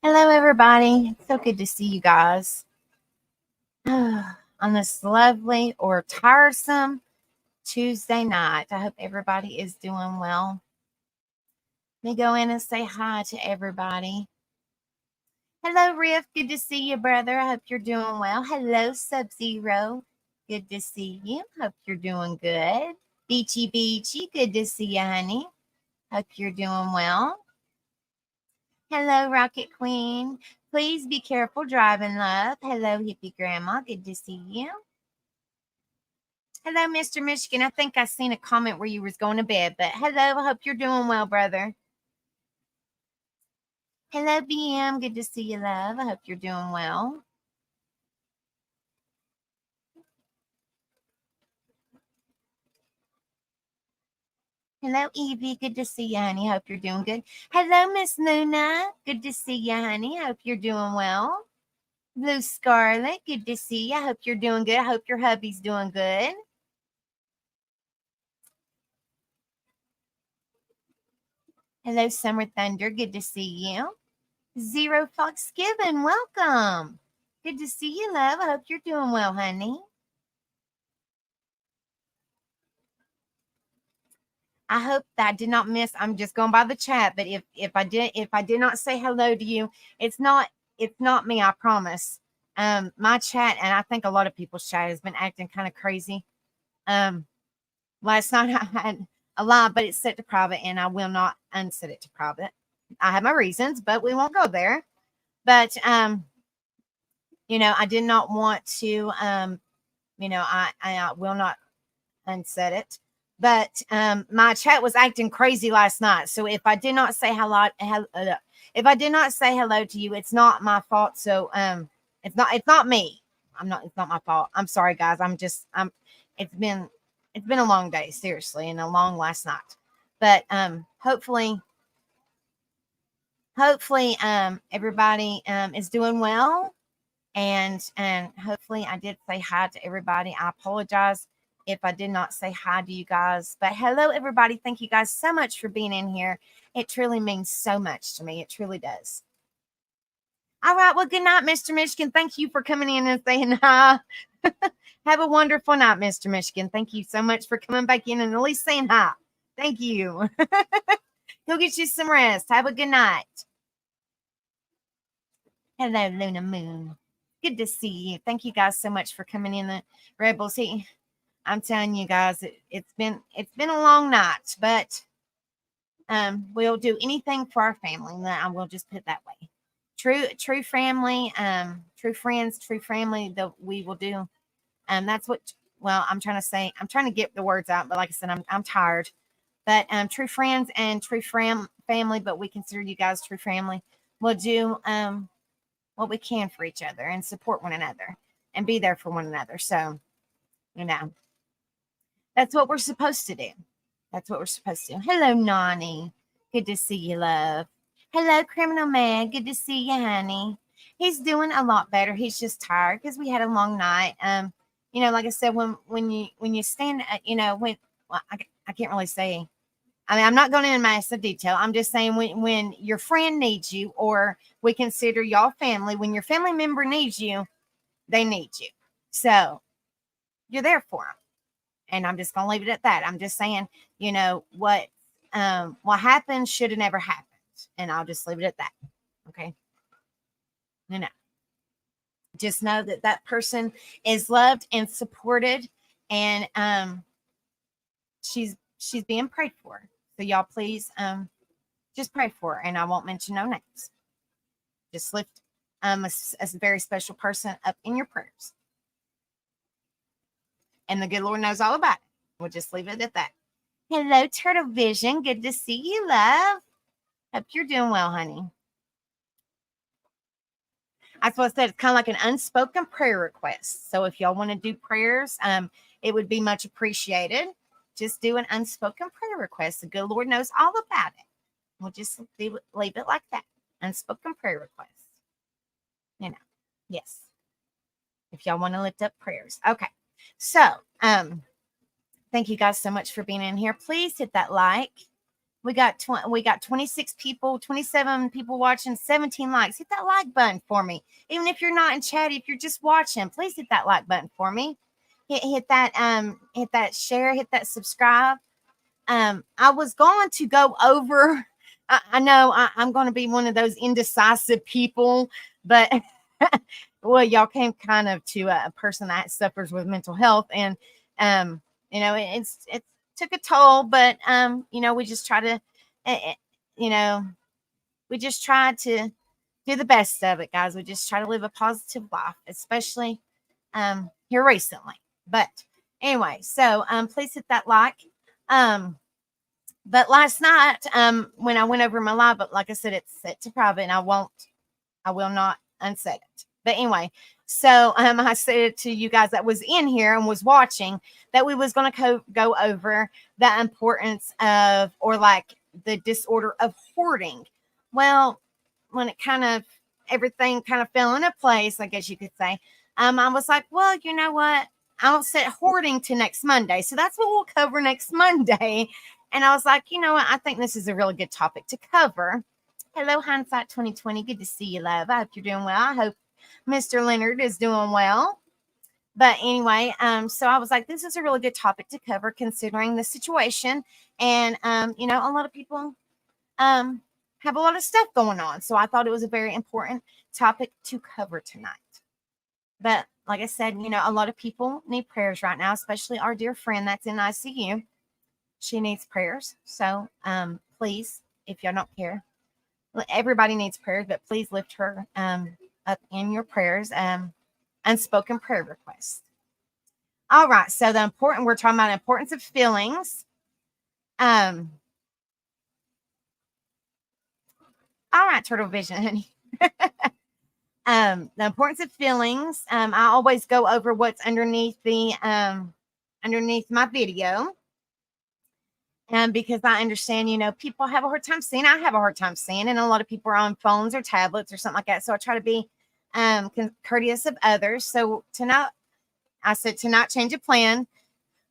Hello, everybody. So good to see you guys on this lovely or tiresome Tuesday night. I hope everybody is doing well. Let me go in and say hi to everybody. Hello, Riff. Good to see you, brother. I hope you're doing well. Hello, Sub Zero. Good to see you. Hope you're doing good. Beachy Beachy. Good to see you, honey. Hope you're doing well. Hello, Rocket Queen. Please be careful driving, love. Hello, Hippie Grandma. Good to see you. Hello, Mr. Michigan. I think I seen a comment where you was going to bed, but hello. I hope you're doing well, brother. Hello, BM. Good to see you, love. I hope you're doing well. Hello, Evie. Good to see you, honey. Hope you're doing good. Hello, Miss Luna. Good to see you, honey. Hope you're doing well. Blue Scarlet. Good to see you. I hope you're doing good. I hope your hubby's doing good. Hello, Summer Thunder. Good to see you. Zero Fox Given. Welcome. Good to see you, love. I hope you're doing well, honey. I hope that I did not miss. I'm just going by the chat, but if I did not say hello to you, it's not me. I promise. My chat, and I think a lot of people's chat has been acting kind of crazy. Last night I had a live, but it's set to private, and I will not unset it to private. I have my reasons, but we won't go there. But I did not want to. I will not unset it. But my chat was acting crazy last night. So if I did not say hello, if I did not say hello to you, it's not my fault. So it's not me. It's not my fault. I'm sorry, guys. It's been a long day, seriously, and a long last night. But hopefully everybody is doing well, and hopefully I did say hi to everybody. I apologize if I did not say hi to you guys, but hello, everybody. Thank you guys so much for being in here. It truly means so much to me. It truly does. All right. Well, good night, Mr. Michigan. Thank you for coming in and saying hi. Have a wonderful night, Mr. Michigan. Thank you so much for coming back in and at least saying hi. Thank you. Go get you some rest. Have a good night. Hello, Luna Moon. Good to see you. Thank you guys so much for coming in, the Rebels. I'm telling you guys, it's been a long night, but we'll do anything for our family. I will just put it that way. True family, true friends, true family that we will do. That's what. Well, I'm trying to say. I'm trying to get the words out, but like I said, I'm tired. But true friends and true family, but we consider you guys true family. We'll do what we can for each other and support one another and be there for one another. So, that's what we're supposed to do. That's what we're supposed to do. Hello, Nani. Good to see you, love. Hello, Criminal Man. Good to see you, honey. He's doing a lot better. He's just tired because we had a long night. Like I said, when you stand, I can't really say. I mean, I'm not going into massive detail. I'm just saying when your friend needs you, or we consider y'all family, when your family member needs you, they need you. So you're there for them. And I'm just going to leave it at that. I'm just saying, what happened should have never happened. And I'll just leave it at that. Okay. Just know that that person is loved and supported, and she's being prayed for. So y'all please just pray for her, and I won't mention no names. Just lift a very special person up in your prayers. And the good Lord knows all about it. We'll just leave it at that. Hello, Turtle Vision. Good to see you, love. Hope you're doing well, honey. That's what I said. It's kind of like an unspoken prayer request. So if y'all want to do prayers, it would be much appreciated. Just do an unspoken prayer request. The good Lord knows all about it. We'll just leave it like that. Unspoken prayer request. Yes. If y'all want to lift up prayers. Okay. So, thank you guys so much for being in here. Please hit that like. We got 26 people, 27 people watching, 17 likes. Hit that like button for me. Even if you're not in chat, if you're just watching, please hit that like button for me. Hit that share, hit that subscribe. I was going to go over. I know I'm going to be one of those indecisive people, but well, y'all came kind of to a person that suffers with mental health, and it's took a toll, but we just try to, you know, we just try to do the best of it, guys. We just try to live a positive life, especially here recently. But anyway, so please hit that like. But last night, when I went over my live, but like I said, it's set to private, and I will not unset it. But anyway, so I said to you guys that was in here and was watching that we was going to go over the importance of, or like the disorder of hoarding. Well, when it everything kind of fell into place, I guess you could say, I was like, well, you know what? I'll set hoarding to next Monday. So that's what we'll cover next Monday. And I was like, you know what? I think this is a really good topic to cover. Hello, Hindsight 2020. Good to see you, love. I hope you're doing well. I hope Mr. Leonard is doing well. But anyway, so I was like, this is a really good topic to cover considering the situation. And, a lot of people have a lot of stuff going on. So I thought it was a very important topic to cover tonight. But like I said, a lot of people need prayers right now, especially our dear friend that's in ICU. She needs prayers. So please, if y'all don't care, everybody needs prayers, but please lift her up in your prayers, unspoken prayer requests. All right. So we're talking about the importance of feelings. All right, Turtle Vision, honey. The importance of feelings. I always go over what's underneath underneath my video. Because I understand, people have a hard time seeing. I have a hard time seeing, and a lot of people are on phones or tablets or something like that. So I try to be courteous of others. So tonight, I said to not change a plan.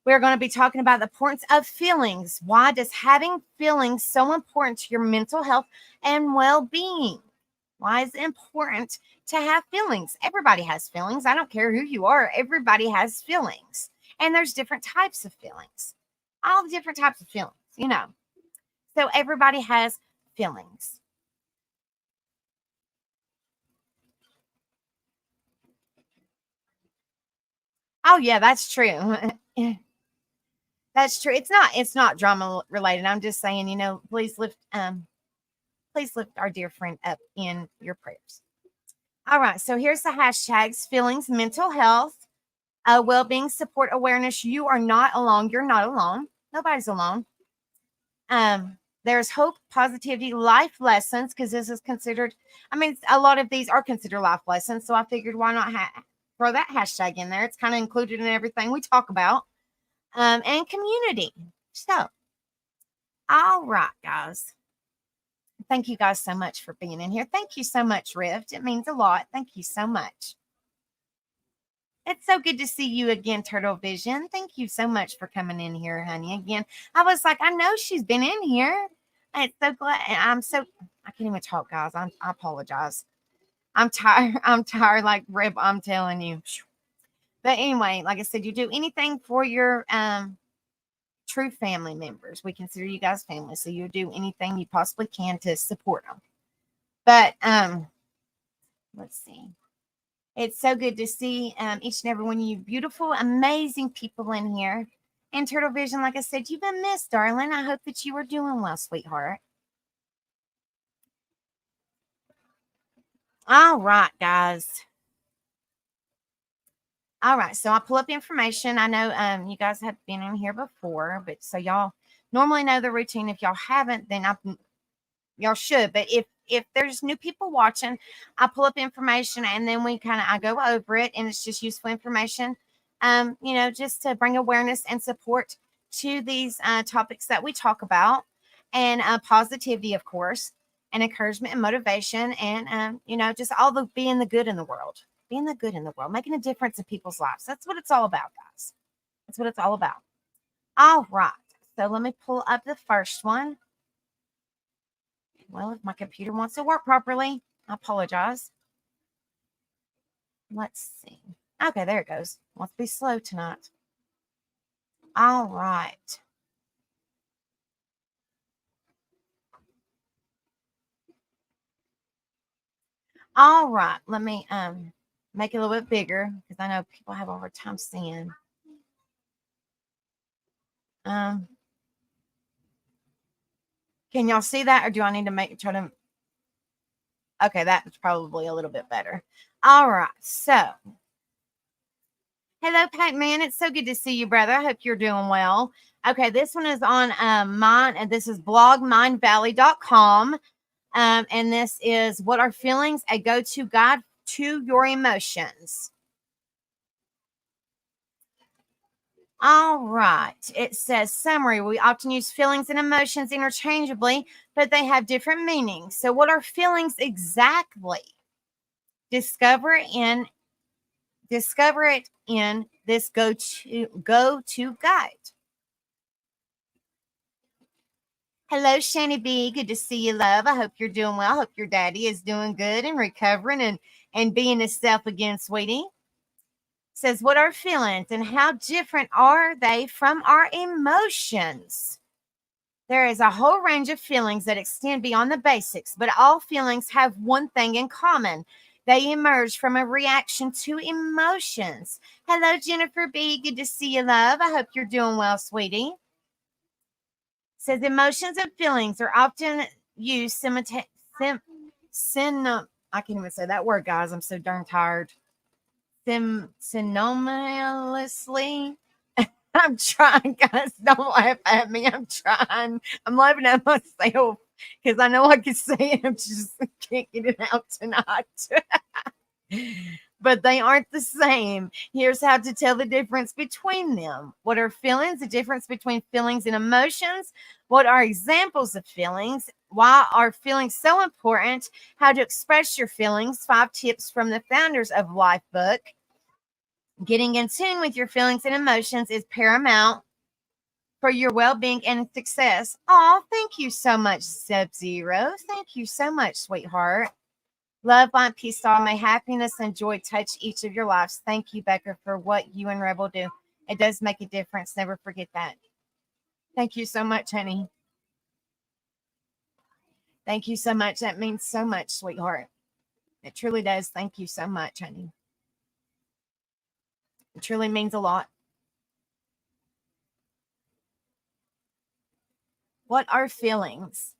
We're going to be talking about the importance of feelings. Why does having feelings so important to your mental health and well-being? Why is it important to have feelings? Everybody has feelings. I don't care who you are. Everybody has feelings. And there's different types of feelings. All the different types of feelings, So everybody has feelings. Oh yeah, that's true. That's true. It's not drama related. I'm just saying, please lift our dear friend up in your prayers. All right, so here's the hashtags: feelings, mental health, well-being, support, awareness. You are not alone. You're not alone. Nobody's alone. There's hope, positivity, life lessons, because this is considered, a lot of these are considered life lessons. So I figured, why not throw that hashtag in there? It's kind of included in everything we talk about. And community. So, all right, guys. Thank you guys so much for being in here. Thank you so much, Rift. It means a lot. Thank you so much. It's so good to see you again, Turtle Vision. Thank you so much for coming in here, honey. Again, I was like, I know she's been in here. It's so glad. I can't even talk, guys. I apologize. I'm tired. I'm tired like Rib, I'm telling you. But anyway, like I said, you do anything for your true family members. We consider you guys family. So you do anything you possibly can to support them. But let's see. It's so good to see each and every one of you beautiful, amazing people in here. And Turtle Vision, like I said, you've been missed, darling. I hope that you are doing well, sweetheart. All right, guys. All right, so I'll pull up information. I know you guys have been in here before, but so y'all normally know the routine. If y'all haven't, then y'all should. But if there's new people watching, I pull up information and then I go over it, and it's just useful information, just to bring awareness and support to these topics that we talk about, and positivity, of course, and encouragement and motivation, and just all the being the good in the world, making a difference in people's lives. That's what it's all about, guys. That's what it's all about. All right. So let me pull up the first one. Well, if my computer wants to work properly, I apologize. Let's see. Okay, there it goes. Wants to be slow tonight. All right. All right. Let me make it a little bit bigger because I know people have a hard time seeing. Um, can y'all see that, or do I need to try to? Okay, that's probably a little bit better. All right. So, hello, Pac-Man. It's so good to see you, brother. I hope you're doing well. Okay, this one is on mine, and this is blogmindvalley.com. And this is what are feelings, a go-to guide to your emotions. All right. It says summary. We often use feelings and emotions interchangeably, but they have different meanings. So what are feelings exactly? Discover it in this go-to guide. Hello, Shani B. Good to see you, love. I hope you're doing well. I hope your daddy is doing good and recovering and being himself again, sweetie. Says, what are feelings and how different are they from our emotions? There is a whole range of feelings that extend beyond the basics, but all feelings have one thing in common. They emerge from a reaction to emotions. Hello, Jennifer B. Good to see you, love. I hope you're doing well, sweetie. Says emotions and feelings are often used I can't even say that word, guys. I'm so darn tired. Synonymously. I'm trying, guys. Don't laugh at me. I'm trying. I'm laughing at myself because I know I can say it. I'm just can't get it out tonight. But they aren't the same. Here's how to tell the difference between them. What are feelings? The difference between feelings and emotions. What are examples of feelings? Why are feelings so important? How to express your feelings. 5 tips from the founders of Life book. Getting in tune with your feelings and emotions is paramount for your well-being and success. Oh, thank you so much, Sub-Zero. Thank you so much, sweetheart. Love, light, peace, all may happiness and joy touch each of your lives. Thank you, Becca, for what you and Rebel do. It does make a difference. Never forget that. Thank you so much, honey. Thank you so much. That means so much, sweetheart. It truly does. Thank you so much, honey. It truly means a lot. What are feelings?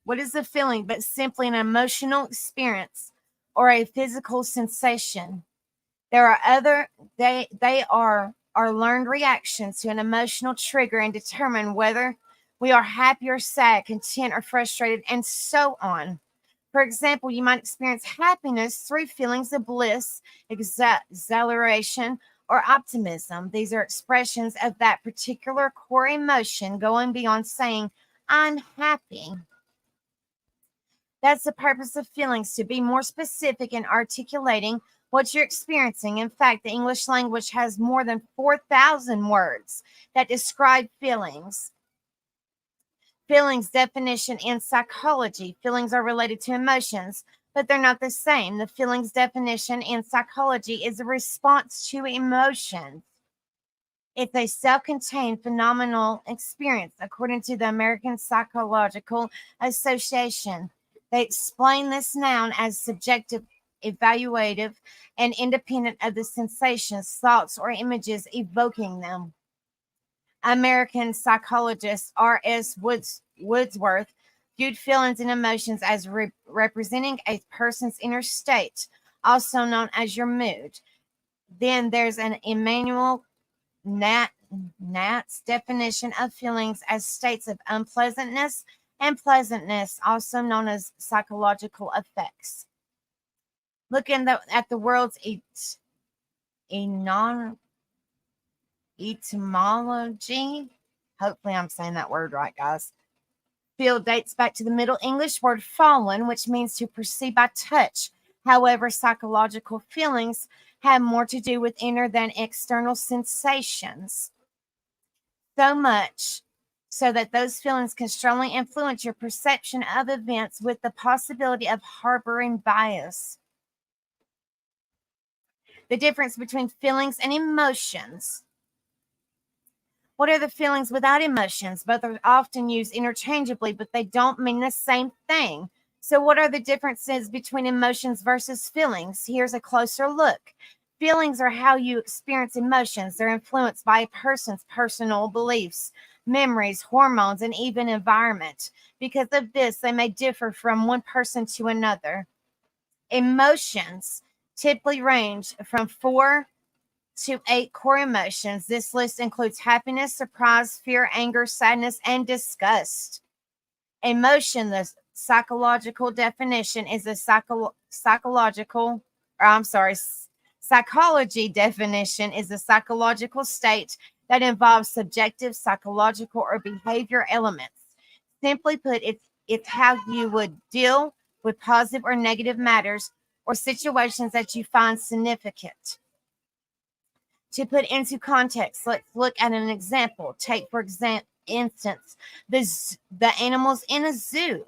What is a feeling but simply an emotional experience or a physical sensation? There are they are our learned reactions to an emotional trigger and determine whether we are happy or sad, content or frustrated, and so on. For example, you might experience happiness through feelings of bliss, exhilaration, or optimism. These are expressions of that particular core emotion going beyond saying, I'm happy. That's the purpose of feelings, to be more specific in articulating what you're experiencing. In fact, the English language has more than 4,000 words that describe feelings. Feelings definition in psychology. Feelings are related to emotions, but they're not the same. The feelings definition in psychology is a response to emotions. It's a self-contained phenomenal experience, according to the American Psychological Association. They explain this noun as subjective, evaluative, and independent of the sensations, thoughts, or images evoking them. American psychologist R.S. Wordsworth viewed feelings and emotions as representing a person's inner state, also known as your mood. Then there's an Emmanuel Nat's definition of feelings as states of unpleasantness and pleasantness, also known as psychological effects. Looking at the world's etymology, hopefully I'm saying that word right, guys. Field dates back to the Middle English word fallen, which means to perceive by touch. However, psychological feelings have more to do with inner than external sensations. So much so that those feelings can strongly influence your perception of events with the possibility of harboring bias. The difference between feelings and emotions. What are the feelings without emotions? Both are often used interchangeably, but they don't mean the same thing. So, what are the differences between emotions versus feelings? Here's a closer look. Feelings are how you experience emotions. They're influenced by a person's personal beliefs, memories, hormones, and even environment. Because of this, they may differ from one person to another. Emotions typically range from 4 to 8 core emotions. This list includes happiness, surprise, fear, anger, sadness, and disgust. Emotion, the psychological definition is a psychology definition is a psychological state that involves subjective, psychological, or behavior elements. Simply put, it's how you would deal with positive or negative matters or situations that you find significant. To put into context, let's look at an example. Take, for instance, the animals in a zoo.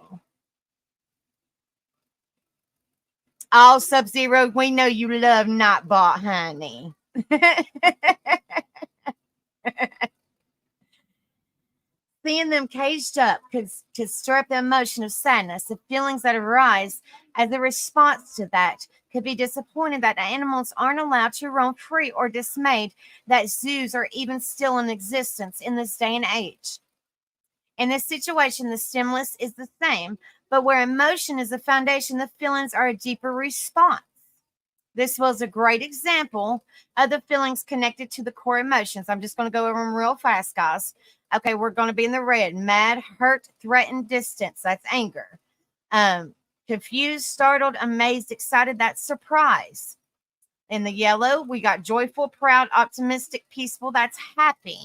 All Sub-Zero, we know you love Nightbot, honey. Seeing them caged up could stir up the emotion of sadness. The feelings that arise as a response to that could be disappointed that animals aren't allowed to roam free or dismayed that zoos are even still in existence in this day and age. In this situation, the stimulus is the same, but where emotion is the foundation, the feelings are a deeper response. This was a great example of the feelings connected to the core emotions. I'm just going to go over them real fast, guys. Okay, we're going to be in the red. Mad, hurt, threatened, distance. That's anger. Confused, startled, amazed, excited. That's surprise. In the yellow, we got joyful, proud, optimistic, peaceful. That's happy.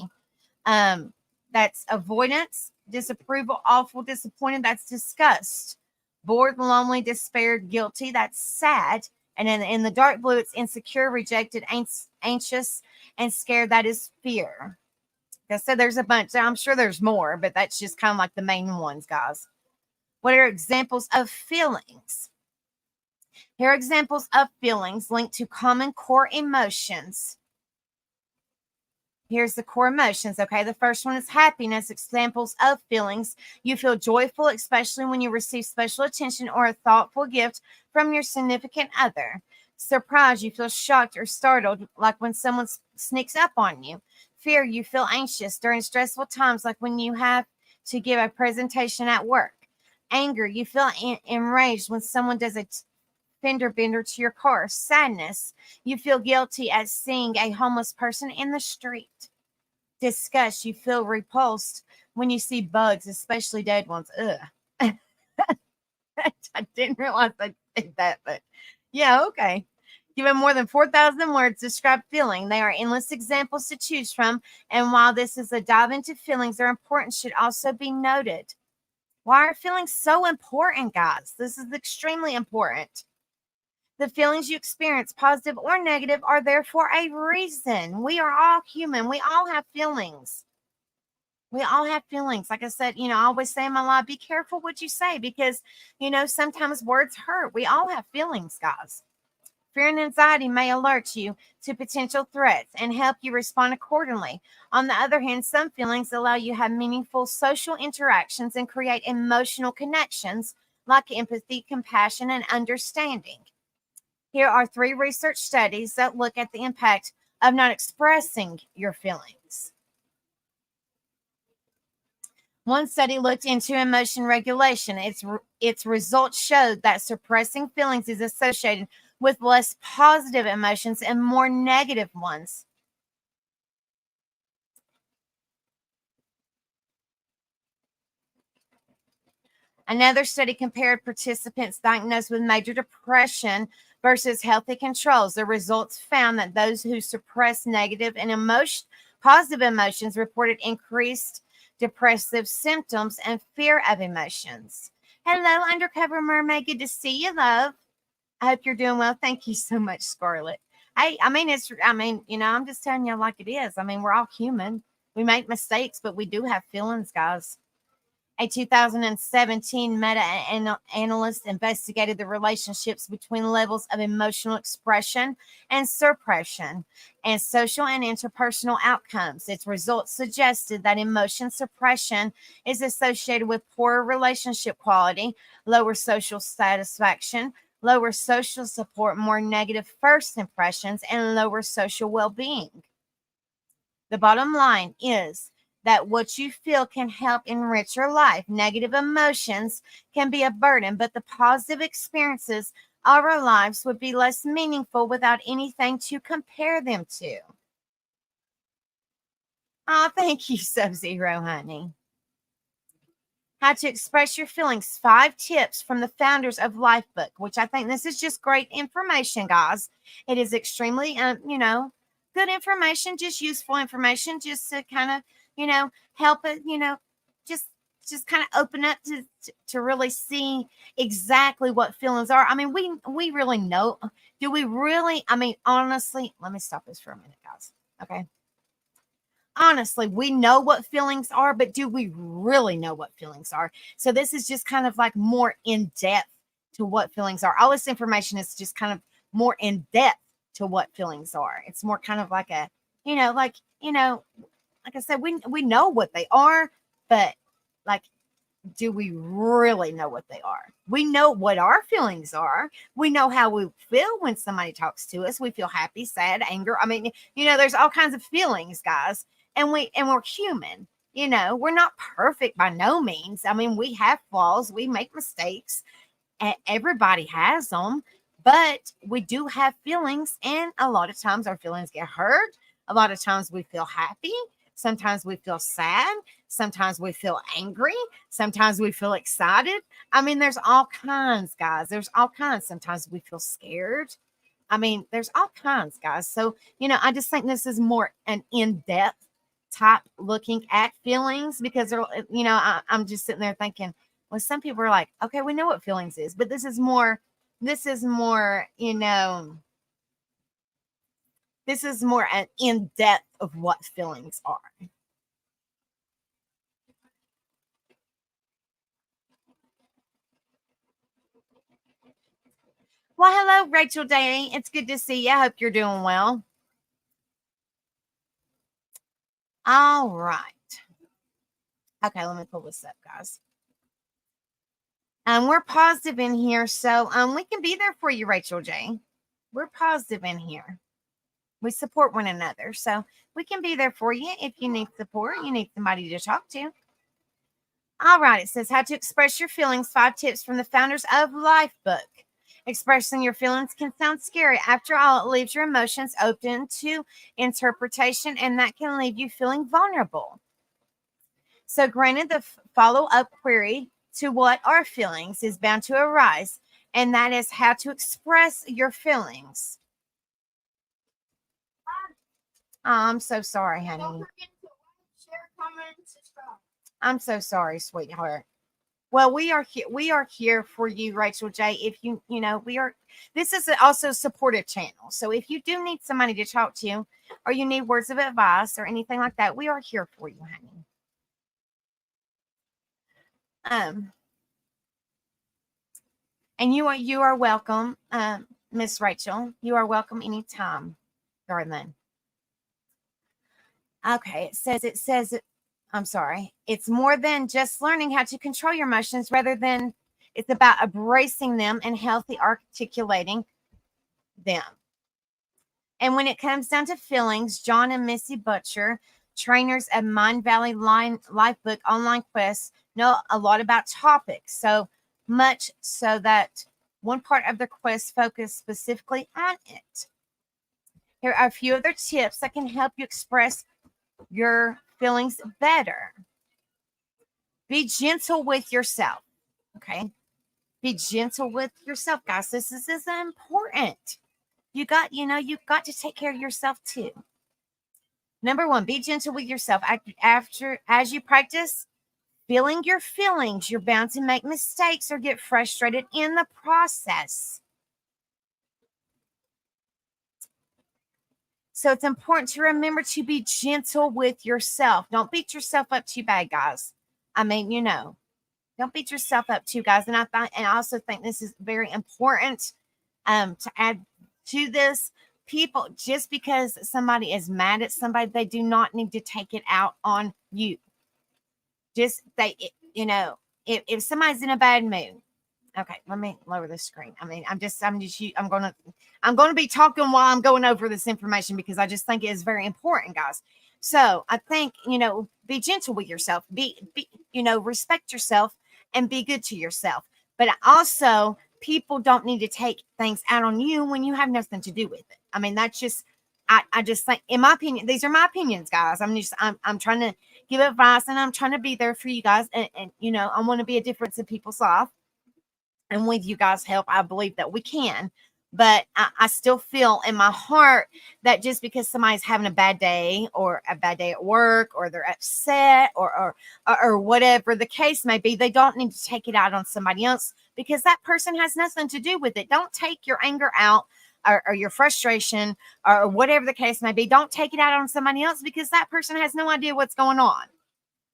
That's avoidance, disapproval, awful, disappointed. That's disgust. Bored, lonely, despaired, guilty. That's sad. And in the dark blue, it's insecure, rejected, anxious, and scared. That is fear. Like I said, there's a bunch. I'm sure there's more, but that's just kind of like the main ones, guys. What are examples of feelings? Here are examples of feelings linked to common core emotions. Here's the core emotions. Okay, the first one is happiness. Examples of feelings. You feel joyful, especially when you receive special attention or a thoughtful gift from your significant other. Surprise, you feel shocked or startled, like when someone sneaks up on you. Fear, you feel anxious during stressful times, like when you have to give a presentation at work. Anger, you feel enraged when someone does a fender bender to your car. Sadness, you feel guilty at seeing a homeless person in the street. Disgust, you feel repulsed when you see bugs, especially dead ones. Ugh. I didn't realize I did that, but yeah, okay. Given more than 4,000 words describe feeling, there are endless examples to choose from. And while this is a dive into feelings, their importance should also be noted. Why are feelings so important, guys? This is extremely important. The feelings you experience, positive or negative, are there for a reason. We are all human. We all have feelings. We all have feelings. Like I said, I always say in my life, be careful what you say because, sometimes words hurt. We all have feelings, guys. Fear and anxiety may alert you to potential threats and help you respond accordingly. On the other hand, some feelings allow you to have meaningful social interactions and create emotional connections like empathy, compassion, and understanding. Here are 3 research studies that look at the impact of not expressing your feelings. One study looked into emotion regulation. Its results showed that suppressing feelings is associated with less positive emotions and more negative ones. Another study compared participants diagnosed with major depression versus healthy controls. The results found that those who suppressed negative and positive emotions reported increased depressive symptoms and fear of emotions. Hello, Undercover Mermaid. Good to see you, love. I hope you're doing well. Thank you so much, Scarlett. I'm just telling you like it is. We're all human. We make mistakes, but we do have feelings, guys. A 2017 meta-analyst investigated the relationships between levels of emotional expression and suppression and social and interpersonal outcomes. Its results suggested that emotion suppression is associated with poorer relationship quality, lower social satisfaction, lower social support, more negative first impressions, and lower social well-being. The bottom line is that what you feel can help enrich your life. Negative emotions can be a burden, but the positive experiences of our lives would be less meaningful without anything to compare them to. Oh, thank you, Sub-Zero, honey. How to express your feelings. 5 tips from the founders of Lifebook, which I think this is just great information, guys. It is extremely, good information, just useful information, just to kind of, help it, just kind of open up to really see exactly what feelings are. I mean, we really know. Do we really? I mean, honestly, let me stop this for a minute, guys. Okay. Honestly, we know what feelings are, but do we really know what feelings are? So this is just kind of like more in depth to what feelings are. All this information is just kind of more in depth to what feelings are. It's more kind of like a, like I said, we know what they are, but like, do we really know what they are? We know what our feelings are. We know how we feel when somebody talks to us. We feel happy, sad, anger. I mean, there's all kinds of feelings, guys. And we're human. We're not perfect by no means. I mean, we have flaws. We make mistakes. And everybody has them. But we do have feelings, and a lot of times our feelings get hurt. A lot of times we feel happy. Sometimes we feel sad. Sometimes we feel angry. Sometimes we feel excited. I mean, there's all kinds, guys. There's all kinds. Sometimes we feel scared. I mean, there's all kinds, guys. So, I just think this is more an in-depth type looking at feelings because, I'm just sitting there thinking, well, some people are like, okay, we know what feelings is, but this is more, this is more an in-depth of what feelings are. Well, hello, Rachel Day. It's good to see you. I hope you're doing well. All right. Okay, let me pull this up, guys. We're positive in here, so we can be there for you, Rachel J. We're positive in here. We support one another, so we can be there for you if you need support. You need somebody to talk to. All right, it says how to express your feelings. 5 tips from the founders of Lifebook. Expressing your feelings can sound scary. After all, it leaves your emotions open to interpretation, and that can leave you feeling vulnerable. So, granted, the follow-up query to what are feelings is bound to arise, and that is how to express your feelings. Oh, I'm so sorry, honey. Don't forget to like, share, comment, and subscribe. I'm so sorry, sweetheart. Well, we are here. We are here for you, Rachel J. If we are. This is also a supportive channel. So if you do need somebody to talk to, or you need words of advice or anything like that, we are here for you, honey. And you are welcome, Miss Rachel. You are welcome anytime, darling. Okay, it says I'm sorry. It's more than just learning how to control your emotions, rather than it's about embracing them and healthy articulating them. And when it comes down to feelings, John and Missy Butcher, trainers at Mind Valley Lifebook online quests, know a lot about topics. So much so that one part of the quest focus specifically on it. Here are a few other tips that can help you express your feelings better. Be gentle with yourself. Okay. Be gentle with yourself, guys. This is important. You've got to take care of yourself too. Number 1, be gentle with yourself. As you practice feeling your feelings, you're bound to make mistakes or get frustrated in the process. So it's important to remember to be gentle with yourself. Don't beat yourself up too bad, guys. I mean, don't beat yourself up too, guys. And I also think this is very important to add to this. People, just because somebody is mad at somebody, they do not need to take it out on you. Just if somebody's in a bad mood. Okay, let me lower the screen. I mean, I'm gonna be talking while I'm going over this information because I just think it is very important, guys. So I think, be gentle with yourself, be respect yourself and be good to yourself. But also, people don't need to take things out on you when you have nothing to do with it. I mean, that's just, I just think, in my opinion, these are my opinions, guys. I'm trying to give advice and I'm trying to be there for you guys. And I want to be a difference in people's life. And with you guys' help, I believe that we can. But I still feel in my heart that just because somebody's having a bad day or a bad day at work or they're upset or whatever the case may be, they don't need to take it out on somebody else because that person has nothing to do with it. Don't take your anger out or your frustration or whatever the case may be. Don't take it out on somebody else because that person has no idea what's going on.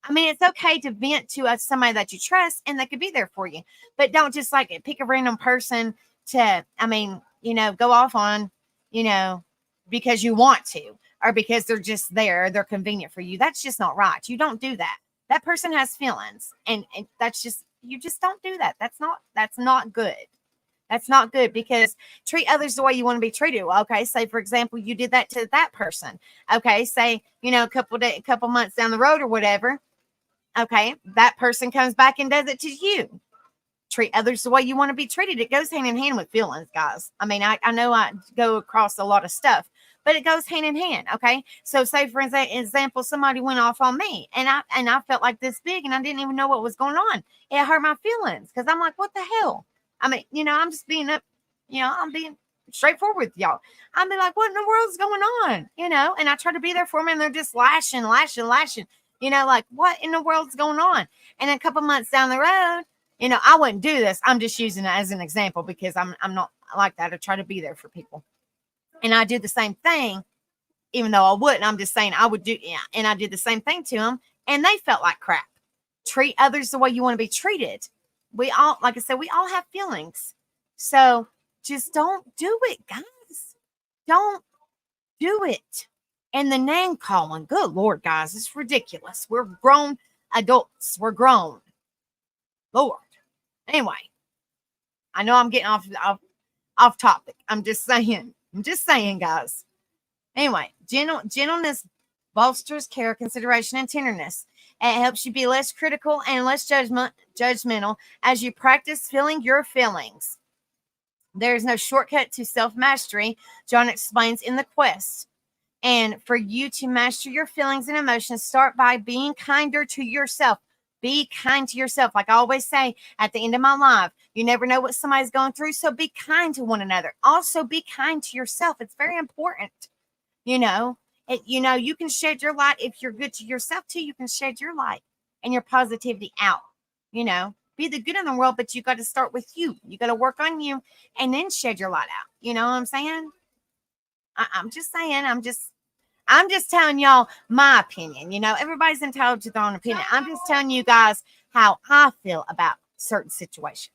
I mean, it's okay to vent to somebody that you trust and that could be there for you, but don't just like pick a random person to, go off on, because you want to, or because they're just there, they're convenient for you. That's just not right. You don't do that. That person has feelings and you just don't do that. That's not good. That's not good because treat others the way you want to be treated. Okay. Say, for example, you did that to that person. Okay. Say, a couple months down the road or whatever. Okay, that person comes back and does it to you. Treat others the way you want to be treated. It goes hand in hand with feelings, guys. I mean, I know I go across a lot of stuff, but it goes hand in hand. Okay, so say for example, somebody went off on me, and I felt like this big, and I didn't even know what was going on. It hurt my feelings because I'm like, what the hell? I mean, I'm just being up. I'm being straightforward with y'all. I'm like, what in the world's going on? And I try to be there for them, and they're just lashing. Like, what in the world's going on? And a couple months down the road, I wouldn't do this. I'm just using it as an example because I'm not like that. I try to be there for people. And I do the same thing, even though I wouldn't. I'm just saying I would do, yeah. And I did the same thing to them, and they felt like crap. Treat others the way you want to be treated. We all, like I said, we all have feelings. So just don't do it, guys. Don't do it. And the name calling, good Lord, guys, it's ridiculous. We're grown adults. We're grown. Lord. Anyway, I know I'm getting off topic. I'm just saying, guys. Anyway, gentleness bolsters care, consideration, and tenderness. It helps you be less critical and less judgmental as you practice feeling your feelings. There is no shortcut to self-mastery, John explains in The Quest. And for you to master your feelings and emotions, start by being kinder to yourself. Be kind to yourself. Like I always say at the end of my life, you never know what somebody's going through. So be kind to one another. Also be kind to yourself. It's very important. You can shed your light. If you're good to yourself too, you can shed your light and your positivity out. Be the good in the world, but you got to start with you. You got to work on you and then shed your light out. You know what I'm saying? I'm just saying, I'm just telling y'all my opinion. Everybody's entitled to their own opinion. I'm just telling you guys how I feel about certain situations,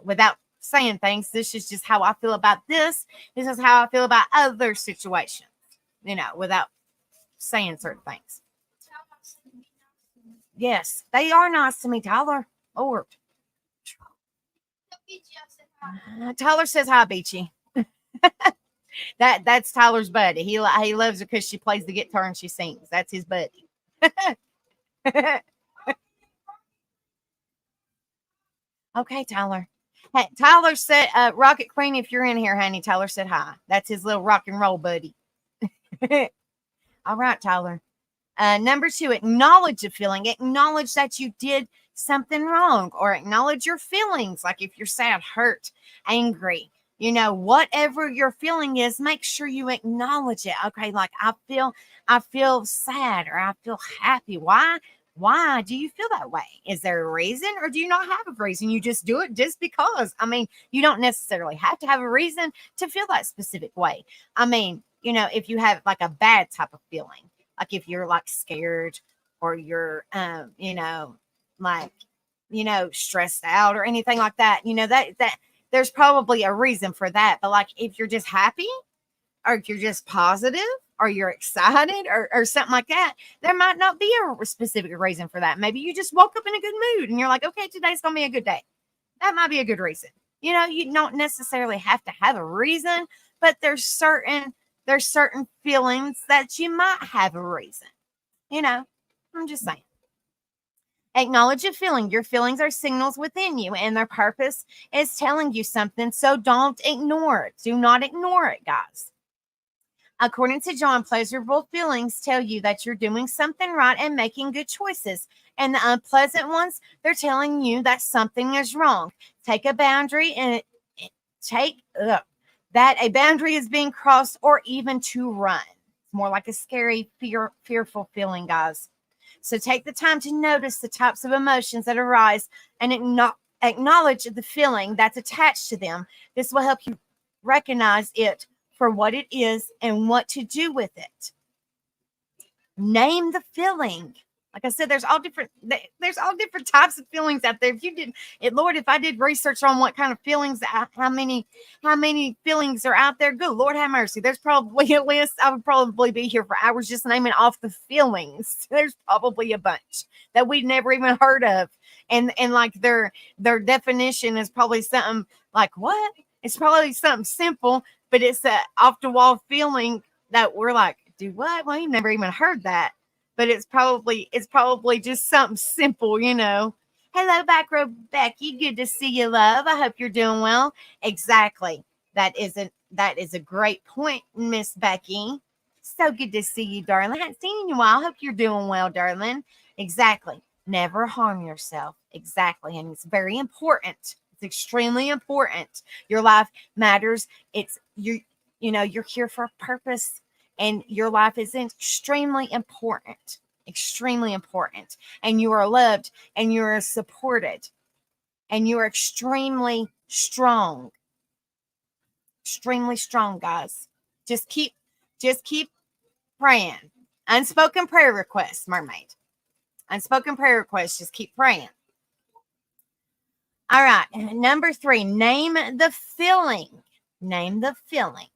without saying things. This is just how I feel about this. This is how I feel about other situations, without saying certain things. Yes, they are nice to me, Tyler. Lord. Tyler says hi, Beachy. That's Tyler's buddy. He loves her because she plays the guitar and she sings. That's his buddy. Okay, Tyler. Hey, Tyler said, Rocket Queen, if you're in here, honey, Tyler said hi. That's his little rock and roll buddy. All right, Tyler. Number 2, acknowledge a feeling. Acknowledge that you did something wrong, or acknowledge your feelings. Like if you're sad, hurt, angry, whatever your feeling is, make sure you acknowledge it. Okay, like I feel sad, or I feel happy. Why do you feel that way? Is there a reason, or do you not have a reason? You just do it just because. I mean, you don't necessarily have to have a reason to feel that specific way. I mean, if you have like a bad type of feeling, like if you're like scared or you're, like, stressed out or anything like that, that there's probably a reason for that. But like if you're just happy or if you're just positive or you're excited or something like that, there might not be a specific reason for that. Maybe you just woke up in a good mood and you're like, okay, today's going to be a good day. That might be a good reason. You don't necessarily have to have a reason, but there's certain feelings that you might have a reason. I'm just saying. Acknowledge a feeling. Your feelings are signals within you, and their purpose is telling you something. So don't ignore it. Do not ignore it, guys. According to John, pleasurable feelings tell you that you're doing something right and making good choices. And the unpleasant ones, they're telling you that something is wrong. Take a boundary and that a boundary is being crossed or even to run. It's more like a scary, fearful feeling, guys. So take the time to notice the types of emotions that arise and acknowledge the feeling that's attached to them. This will help you recognize it for what it is and what to do with it. Name the feeling. Like I said, there's all different types of feelings out there. If you did it, Lord, if I did research on what kind of feelings, how many feelings are out there, good Lord have mercy. There's probably a list. I would probably be here for hours just naming off the feelings. There's probably a bunch that we'd never even heard of. And like their definition is probably something like, what? It's probably something simple, but it's a off the wall feeling that we're like, do what? Well, you've never even heard that. But it's probably just something simple, Hello, back row Becky. Good to see you, love. I hope you're doing well. Exactly. That is a great point, Miss Becky. So good to see you, darling. I haven't seen you in a while. I hope you're doing well, darling. Exactly. Never harm yourself. Exactly. And it's very important. It's extremely important. Your life matters. You're here for a purpose. And your life is extremely important, and you are loved and you are supported and you are extremely strong, guys. Just keep praying. Unspoken prayer requests, mermaid. Unspoken prayer requests. Just keep praying. All right. Number 3, name the feeling. Name the feeling.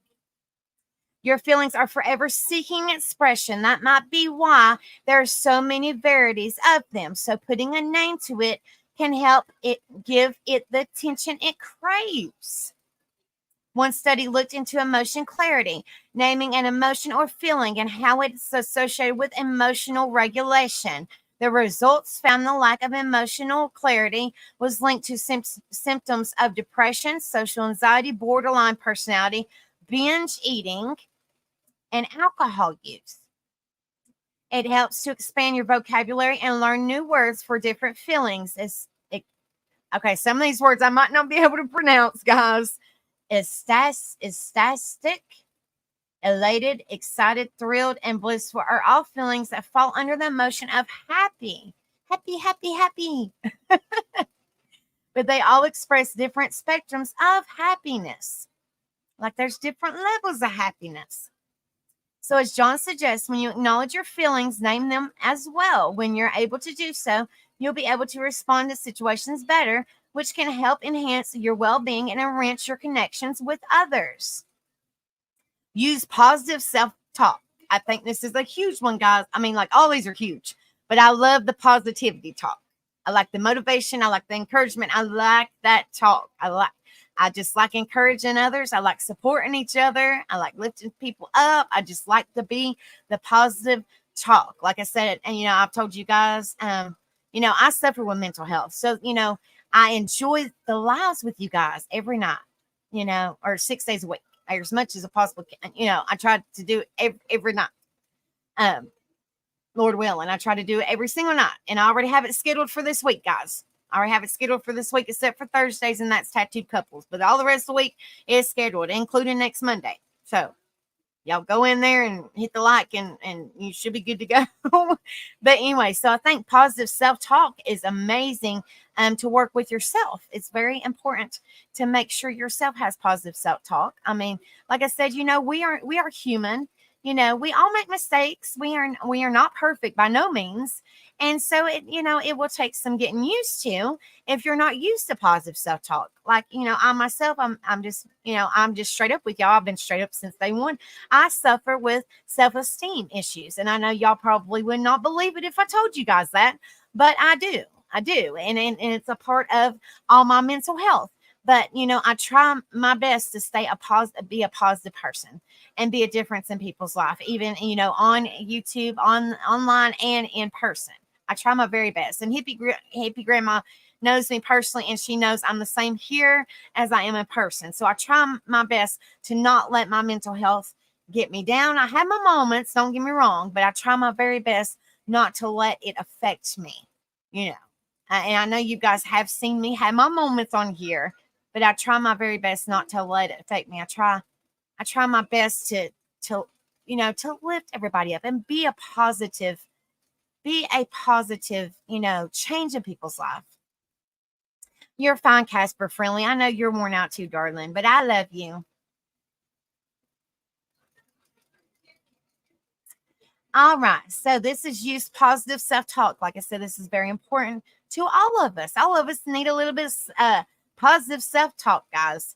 Your feelings are forever seeking expression. That might be why there are so many varieties of them. So putting a name to it can help it give it the attention it craves. One study looked into emotion clarity, naming an emotion or feeling and how it's associated with emotional regulation. The results found the lack of emotional clarity was linked to symptoms of depression, social anxiety, borderline personality, binge eating, and alcohol use. It helps to expand your vocabulary and learn new words for different feelings. Okay, some of these words I might not be able to pronounce, guys. Ecstatic, elated, excited, thrilled, and blissful are all feelings that fall under the emotion of happy. Happy. But they all express different spectrums of happiness. Like there's different levels of happiness. So as John suggests, when you acknowledge your feelings, name them as well. When you're able to do so, you'll be able to respond to situations better, which can help enhance your well-being and enrich your connections with others. Use positive self-talk. I think this is a huge one, guys. I mean, like all these are huge, but I love the positivity talk. I like the motivation. I like the encouragement. I like that talk. I just like encouraging others. I like supporting each other. I like lifting people up. I just like to be the positive talk. Like I said, and I've told you guys, I suffer with mental health. So, I enjoy the lives with you guys every night, or 6 days a week, or as much as I possibly can. I try to do it every night. Lord willing, I try to do it every single night. And I already have it scheduled for this week, guys. I already have it scheduled for this week, except for Thursdays, and that's tattooed couples. But all the rest of the week is scheduled, including next Monday. So y'all go in there and hit the like, and you should be good to go. But anyway, so I think positive self-talk is amazing to work with yourself. It's very important to make sure yourself has positive self-talk. I mean, like I said, we are human. We all make mistakes. We are not perfect by no means. And so it will take some getting used to if you're not used to positive self-talk. Like, I myself, I'm just straight up with y'all. I've been straight up since day one. I suffer with self-esteem issues. And I know y'all probably would not believe it if I told you guys that, but I do. I do. And it's a part of all my mental health. But I try my best to be a positive person and be a difference in people's life, even on YouTube, online, and in person. I try my very best. And hippie grandma knows me personally, and she knows I'm the same here as I am in person. So I try my best to not let my mental health get me down. I have my moments, don't get me wrong, but I try my very best not to let it affect me. And I know you guys have seen me have my moments on here, but I try my very best not to let it affect me. I try my best to lift everybody up and be a positive change in people's life. You're fine, Casper Friendly. I know you're worn out too, darling, but I love you. All right. So this is use positive self-talk. Like I said, this is very important to all of us. All of us need a little bit of positive self-talk, guys.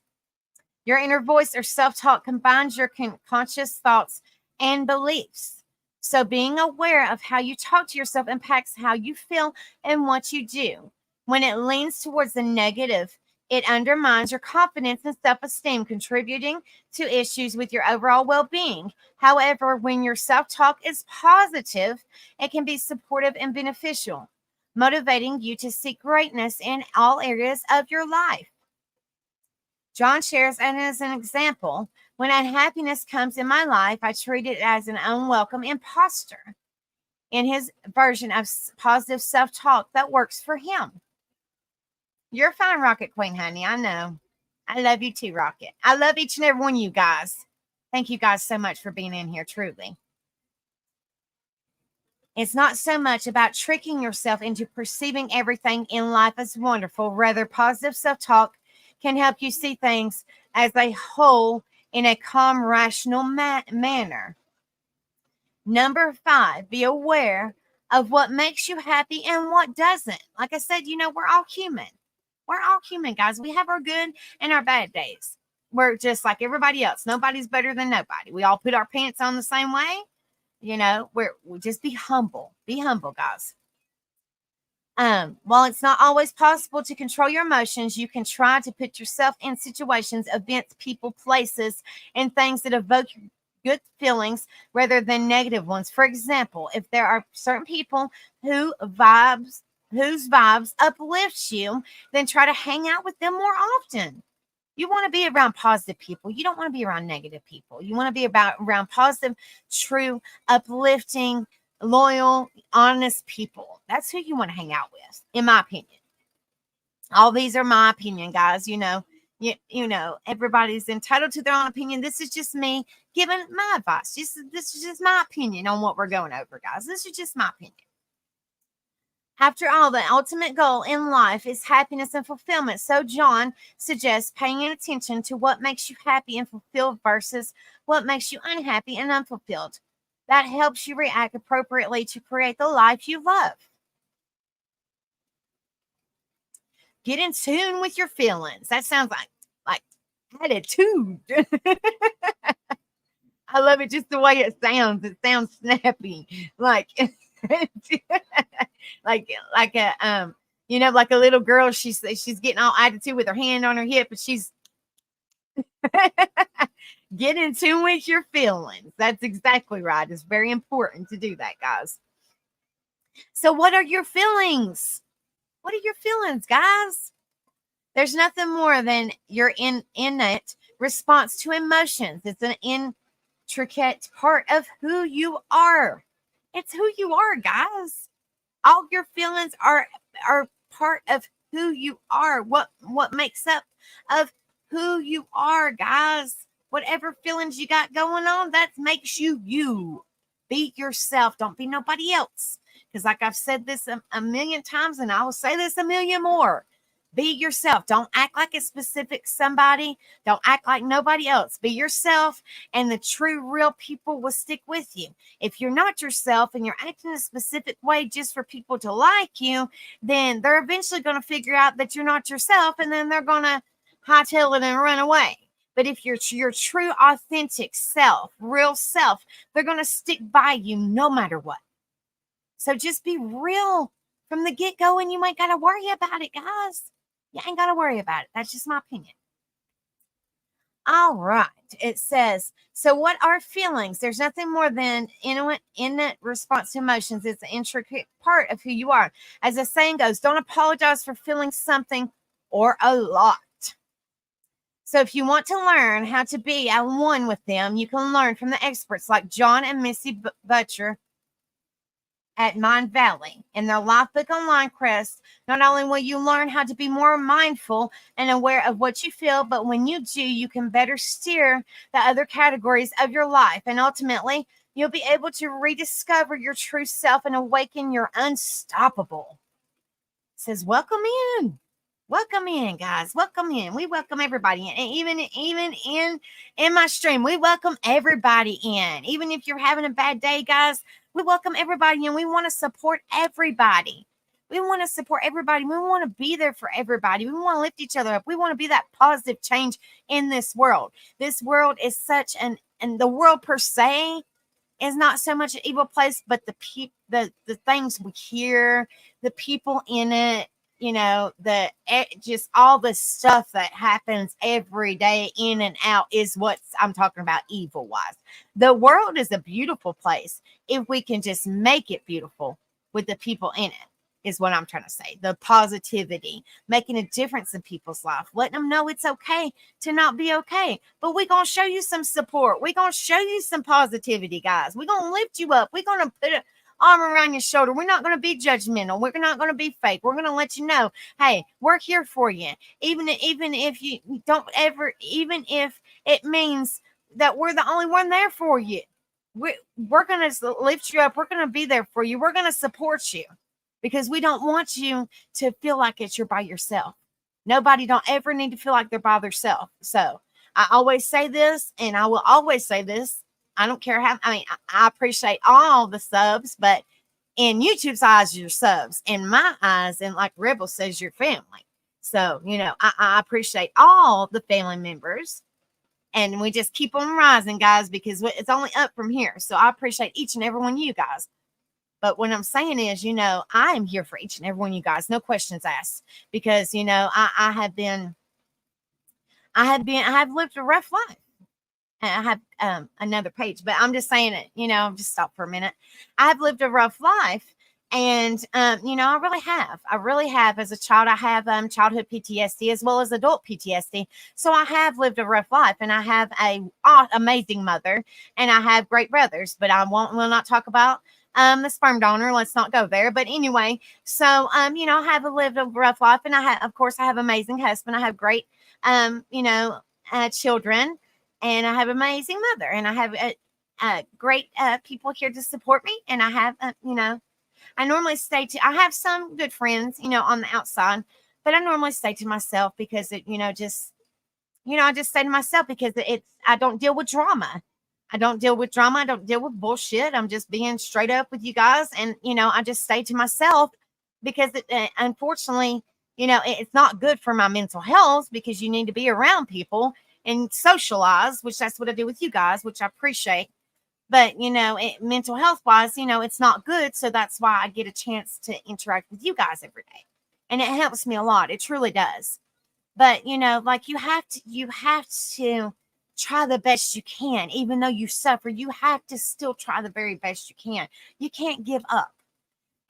Your inner voice or self-talk combines your conscious thoughts and beliefs. So being aware of how you talk to yourself impacts how you feel and what you do. When it leans towards the negative, it undermines your confidence and self-esteem, contributing to issues with your overall well-being. However, when your self-talk is positive, it can be supportive and beneficial, motivating you to seek greatness in all areas of your life. John shares, and as an example, when unhappiness comes in my life, I treat it as an unwelcome imposter. In his version of positive self-talk that works for him. You're fine, Rocket Queen, honey. I know. I love you too, Rocket. I love each and every one of you guys. Thank you guys so much for being in here, truly. It's not so much about tricking yourself into perceiving everything in life as wonderful. Rather, positive self-talk can help you see things as a whole in a calm, rational manner. Number 5, be aware of what makes you happy and what doesn't. Like I said, we're all human. We're all human, guys. We have our good and our bad days. We're just like everybody else. Nobody's better than nobody. We all put our pants on the same way. We just be humble. Be humble, guys. While it's not always possible to control your emotions, you can try to put yourself in situations, events, people, places, and things that evoke good feelings rather than negative ones. For example, if there are certain people whose vibes uplift you, then try to hang out with them more often. You want to be around positive people. You don't want to be around negative people. You want to be around positive, true, uplifting, loyal, honest people. That's who you want to hang out with, in my opinion. All these are my opinion, guys. Everybody's entitled to their own opinion. This is just me giving my advice. This is just my opinion on what we're going over, guys. This is just my opinion. After all, the ultimate goal in life is happiness and fulfillment. So John suggests paying attention to what makes you happy and fulfilled versus what makes you unhappy and unfulfilled. That helps you react appropriately to create the life you love. Get in tune with your feelings. That sounds like attitude. I love it just the way it sounds. It sounds snappy. Like like a like a little girl. She's getting all attitude with her hand on her hip, but she's get in tune with your feelings. That's exactly right. It's very important to do that, guys. So what are your feelings? What are your feelings, guys? There's nothing more than your innate response to emotions. It's an intricate part of who you are. It's who you are, guys. All your feelings are part of who you are. What makes up of who you are, guys. Whatever feelings you got going on, that makes you you. Be yourself. Don't be nobody else. Because like I've said this a million times, and I will say this a million more. Be yourself. Don't act like a specific somebody. Don't act like nobody else. Be yourself, and the true, real people will stick with you. If you're not yourself and you're acting a specific way just for people to like you, then they're eventually going to figure out that you're not yourself, and then they're going to hightail it and run away. But if you're your true, authentic self, real self, they're going to stick by you no matter what. So just be real from the get-go, and you ain't got to worry about it, guys. You ain't got to worry about it. That's just my opinion. All right. It says, so what are feelings? There's nothing more than innate response to emotions. It's an intricate part of who you are. As the saying goes, don't apologize for feeling something or a lot. So if you want to learn how to be at one with them, you can learn from the experts like John and Missy Butcher at Mindvalley. In their Life Book Online Quest, not only will you learn how to be more mindful and aware of what you feel, but when you do, you can better steer the other categories of your life. And ultimately, you'll be able to rediscover your true self and awaken your unstoppable. It says, welcome in. Welcome in, guys. Welcome in. We welcome everybody in. And even in my stream, we welcome everybody in. Even if you're having a bad day, guys, we welcome everybody in. We want to support everybody. We want to support everybody. We want to be there for everybody. We want to lift each other up. We want to be that positive change in this world. This world is such and the world per se is not so much an evil place, but the things we hear, the people in it, you know, just all the stuff that happens every day in and out is what I'm talking about evil wise. The world is a beautiful place if we can just make it beautiful with the people in it, is what I'm trying to say. The positivity, making a difference in people's life, letting them know it's okay to not be okay. But we're going to show you some support. We're going to show you some positivity, guys. We're going to lift you up. We're going to put arm around your shoulder. We're not going to be judgmental. We're not going to be fake. We're going to let you know, hey, we're here for you. Even if you don't ever, even if it means that we're the only one there for you, we're going to lift you up. We're going to be there for you. We're going to support you because we don't want you to feel like you're by yourself. Nobody don't ever need to feel like they're by themselves. So I always say this, and I will always say this. I don't care how, I appreciate all the subs, but in YouTube's eyes, you're subs. In my eyes, and like Rebel says, you're family. So, you know, I appreciate all the family members. And we just keep on rising, guys, because it's only up from here. So I appreciate each and every one of you guys. But what I'm saying is, you know, I am here for each and every one of you guys. No questions asked. Because, you know, I have lived a rough life. I have another page, but I'm just saying it, you know, just stop for a minute. I've lived a rough life, and you know, I really have. As a child, I have childhood PTSD as well as adult PTSD. So I have lived a rough life, and I have a amazing mother, and I have great brothers, but will not talk about the sperm donor. Let's not go there. But anyway, so you know, I have lived a rough life, and of course I have amazing husband. I have great you know, children. And I have an amazing mother, and I have great people here to support me. And I have, you know, I normally I have some good friends, you know, on the outside, but I normally stay to myself because I just stay to myself because I don't deal with drama. I don't deal with drama. I don't deal with bullshit. I'm just being straight up with you guys. And, you know, I just stay to myself because unfortunately, you know, it's not good for my mental health because you need to be around people and socialize, which that's what I do with you guys, which I appreciate. But, you know, mental health wise, you know, it's not good. So that's why I get a chance to interact with you guys every day. And it helps me a lot. It truly does. But, you know, like you have to try the best you can, even though you suffer, you have to still try the very best you can. You can't give up.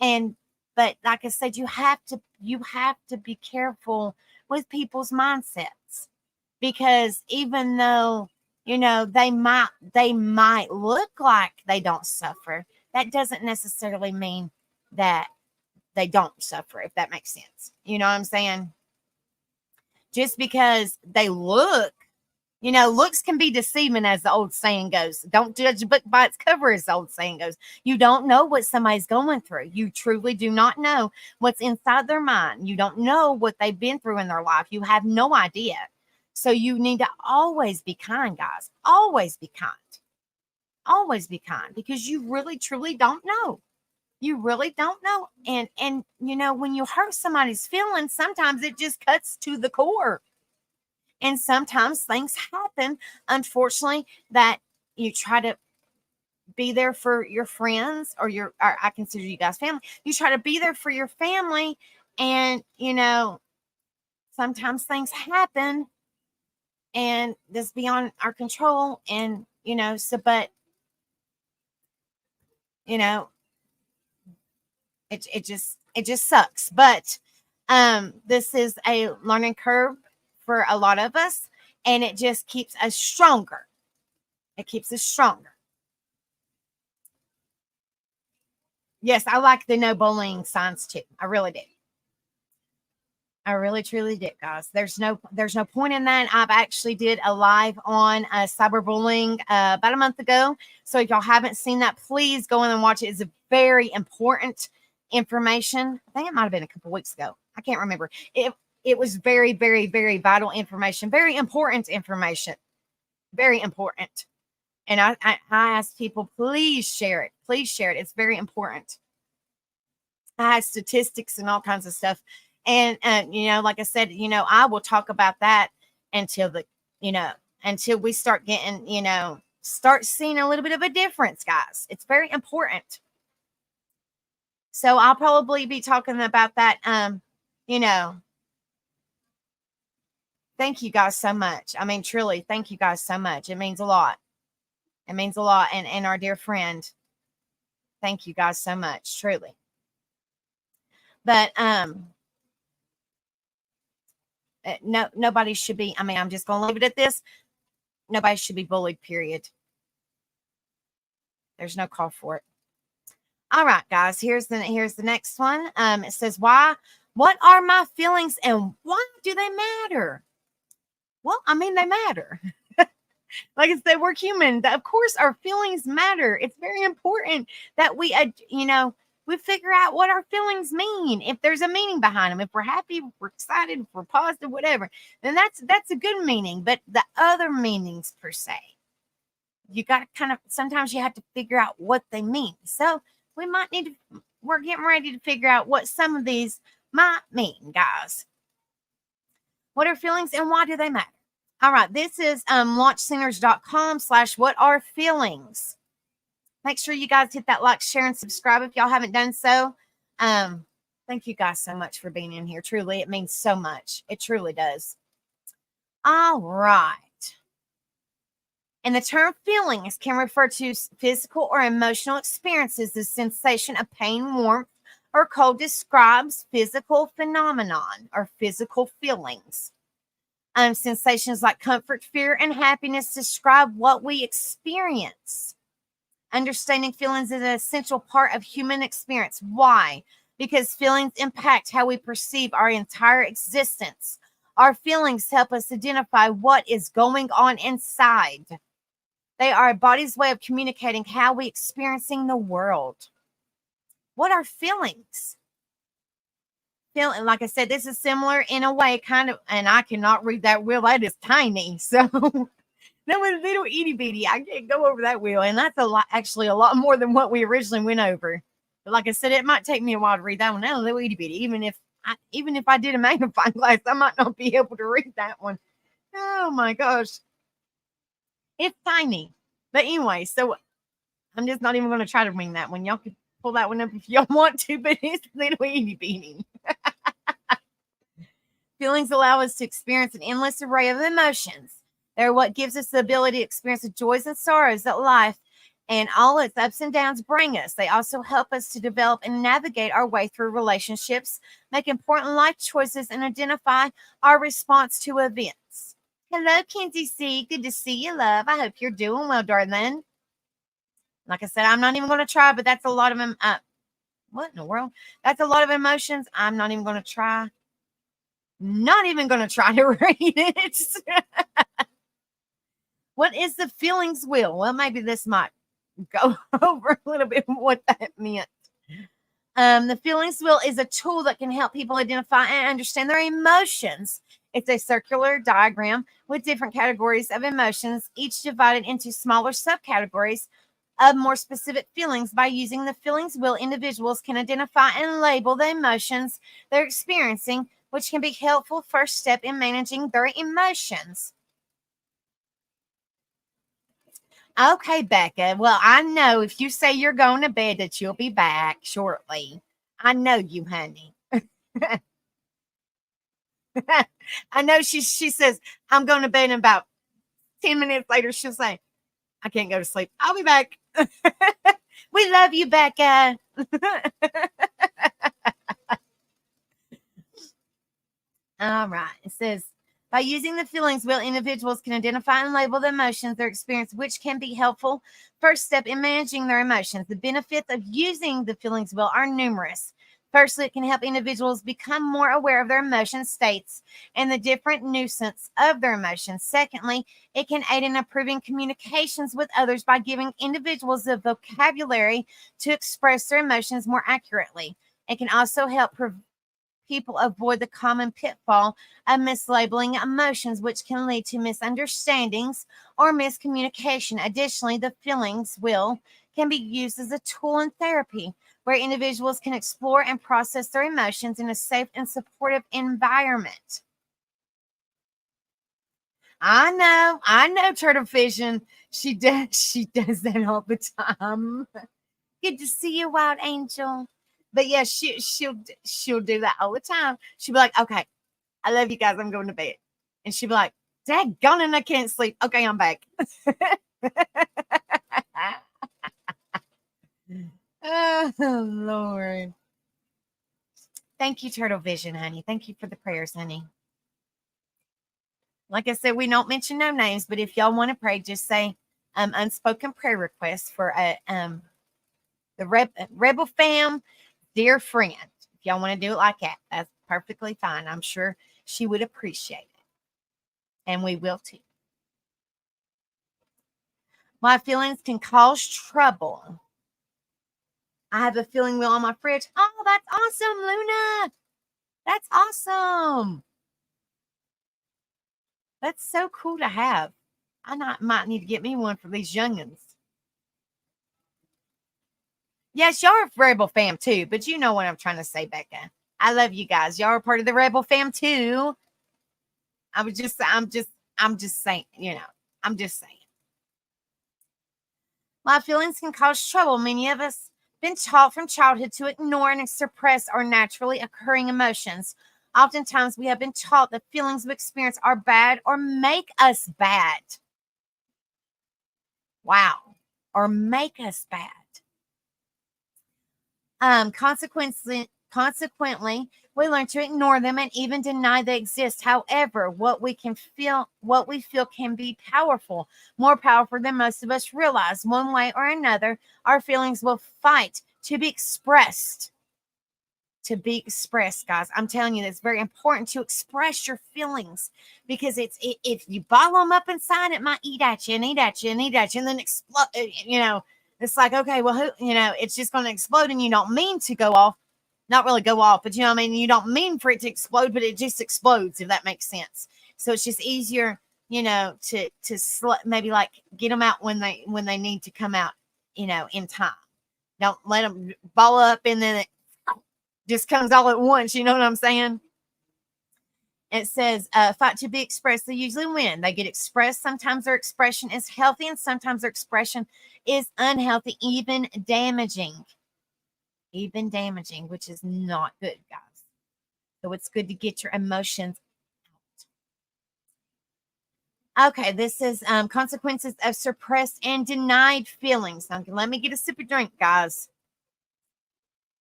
But like I said, you have to be careful with people's mindsets. Because even though, you know, they might look like they don't suffer, that doesn't necessarily mean that they don't suffer, if that makes sense. You know what I'm saying? Just because they look, Looks can be deceiving, as the old saying goes. Don't judge a book by its cover, as the old saying goes. You don't know what somebody's going through. You truly do not know what's inside their mind. You don't know what they've been through in their life. You have no idea. So you need to always be kind, guys. Always be kind. Always be kind, because you really, truly don't know. You really don't know. And when you hurt somebody's feelings, sometimes it just cuts to the core. And sometimes things happen, unfortunately, that you try to be there for your friends, or I consider you guys family. You try to be there for your family, and sometimes things happen and that's beyond our control. And but it just sucks. But this is a learning curve for a lot of us, and it just keeps us stronger. It keeps us stronger. Yes, I like the no bullying signs too. I really do. I really truly did, guys. There's no point in that. I've actually did a live on cyberbullying about a month ago. So if y'all haven't seen that, please go in and watch it. It's a very important information. I think it might have been a couple weeks ago. I can't remember. It was very, very, very vital information. Very important information. Very important. And I ask people, please share it. Please share it. It's very important. I have statistics and all kinds of stuff. And like I said, I will talk about that until until we start getting, start seeing a little bit of a difference, guys. It's very important. So I'll probably be talking about that. Thank you guys so much. I mean, truly, thank you guys so much. It means a lot. It means a lot. And our dear friend, thank you guys so much, truly. But no, nobody should be. I mean, I'm just going to leave it at this. Nobody should be bullied, period. There's no call for it. All right, guys, here's the next one. It says, what are my feelings and why do they matter? Well, I mean, they matter. Like I said, we're human. Of course, our feelings matter. It's very important that we figure out what our feelings mean. If there's a meaning behind them, if we're happy, if we're excited, if we're positive, whatever, then that's a good meaning. But the other meanings per se, you got to sometimes you have to figure out what they mean. So we're getting ready to figure out what some of these might mean, guys. What are feelings and why do they matter? All right, this is launchsingers.com/what are feelings. Make sure you guys hit that like, share, and subscribe if y'all haven't done so. Thank you guys so much for being in here. Truly, it means so much. It truly does. All right. And the term feelings can refer to physical or emotional experiences. The sensation of pain, warmth, or cold describes physical phenomenon or physical feelings. Sensations like comfort, fear, and happiness describe what we experience. Understanding feelings is an essential part of human experience. Why? Because feelings impact how we perceive our entire existence. Our feelings help us identify what is going on inside. They are our body's way of communicating how we're experiencing the world. What are feelings? Like I said, this is similar in a way, kind of, and I cannot read that wheel. That is tiny. So that was little itty bitty. I can't go over that wheel. And that's actually a lot more than what we originally went over. But like I said, it might take me a while to read that one. That little itty bitty. Even if I did a magnifying glass, I might not be able to read that one. Oh my gosh. It's tiny. But anyway, so I'm just not even going to try to read that one. Y'all can pull that one up if y'all want to, but it's little itty bitty. Feelings allow us to experience an endless array of emotions. They're what gives us the ability to experience the joys and sorrows that life and all its ups and downs bring us. They also help us to develop and navigate our way through relationships, make important life choices, and identify our response to events. Hello, Kenzie C. Good to see you, love. I hope you're doing well, darling. Like I said, I'm not even going to try, but that's a lot of them. What in the world? That's a lot of emotions. I'm not even going to try. Not even going to try to read it. What is the feelings wheel? Well, maybe this might go over a little bit what that meant. The feelings wheel is a tool that can help people identify and understand their emotions. It's a circular diagram with different categories of emotions, each divided into smaller subcategories of more specific feelings. By using the feelings wheel, individuals can identify and label the emotions they're experiencing, which can be a helpful first step in managing their emotions. Okay, Becca. Well, I know if you say you're going to bed that you'll be back shortly. I know you, honey. I know she says, I'm going to bed, and about 10 minutes later, she'll say, I can't go to sleep. I'll be back. We love you, Becca. All right. It says, by using the feelings wheel, individuals can identify and label the emotions they're experiencing, which can be helpful first step in managing their emotions. The benefits of using the feelings wheel are numerous. Firstly, it can help individuals become more aware of their emotion states and the different nuisance of their emotions. Secondly, it can aid in improving communications with others by giving individuals the vocabulary to express their emotions more accurately. It can also help people avoid the common pitfall of mislabeling emotions, which can lead to misunderstandings or miscommunication. Additionally, the feelings wheel can be used as a tool in therapy where individuals can explore and process their emotions in a safe and supportive environment. I know, Turtle Vision. She does that all the time. Good to see you, Wild Angel. But yeah, she'll do that all the time. She'll be like, okay, I love you guys. I'm going to bed. And she'll be like, daggone it, I can't sleep. Okay, I'm back. Oh, Lord. Thank you, Turtle Vision, honey. Thank you for the prayers, honey. Like I said, we don't mention no names, but if y'all want to pray, just say unspoken prayer requests for the Rebel Fam, dear friend. If y'all want to do it like that, that's perfectly fine. I'm sure she would appreciate it. And we will too. My feelings can cause trouble. I have a feeling wheel on my fridge. Oh, that's awesome, Luna. That's awesome. That's so cool to have. Might need to get me one for these youngins. Yes, y'all are Rebel Fam too, but you know what I'm trying to say, Becca. I love you guys. Y'all are part of the Rebel Fam too. I'm just saying, I'm just saying. My feelings can cause trouble. Many of us been taught from childhood to ignore and suppress our naturally occurring emotions. Oftentimes, we have been taught that feelings we experience are bad or make us bad. Wow. Or make us bad. Consequently, we learn to ignore them and even deny they exist. However, what we feel can be powerful, more powerful than most of us realize. One way or another, our feelings will fight to be expressed. To be expressed, guys. I'm telling you, it's very important to express your feelings because if you bottle them up inside, it might eat at you and eat at you and eat at you and then explode. It's like, okay, well, it's just going to explode and you don't mean to go off. Not really go off, but you don't mean for it to explode, but it just explodes, if that makes sense. So it's just easier, to maybe like get them out when they need to come out, in time. Don't let them ball up and then it just comes all at once. You know what I'm saying? It says, fight to be expressed. They usually win. They get expressed. Sometimes their expression is healthy and sometimes their expression is unhealthy, even damaging, which is not good, guys. So it's good to get your emotions out. Okay, this is consequences of suppressed and denied feelings. Now, let me get a sip of drink, guys.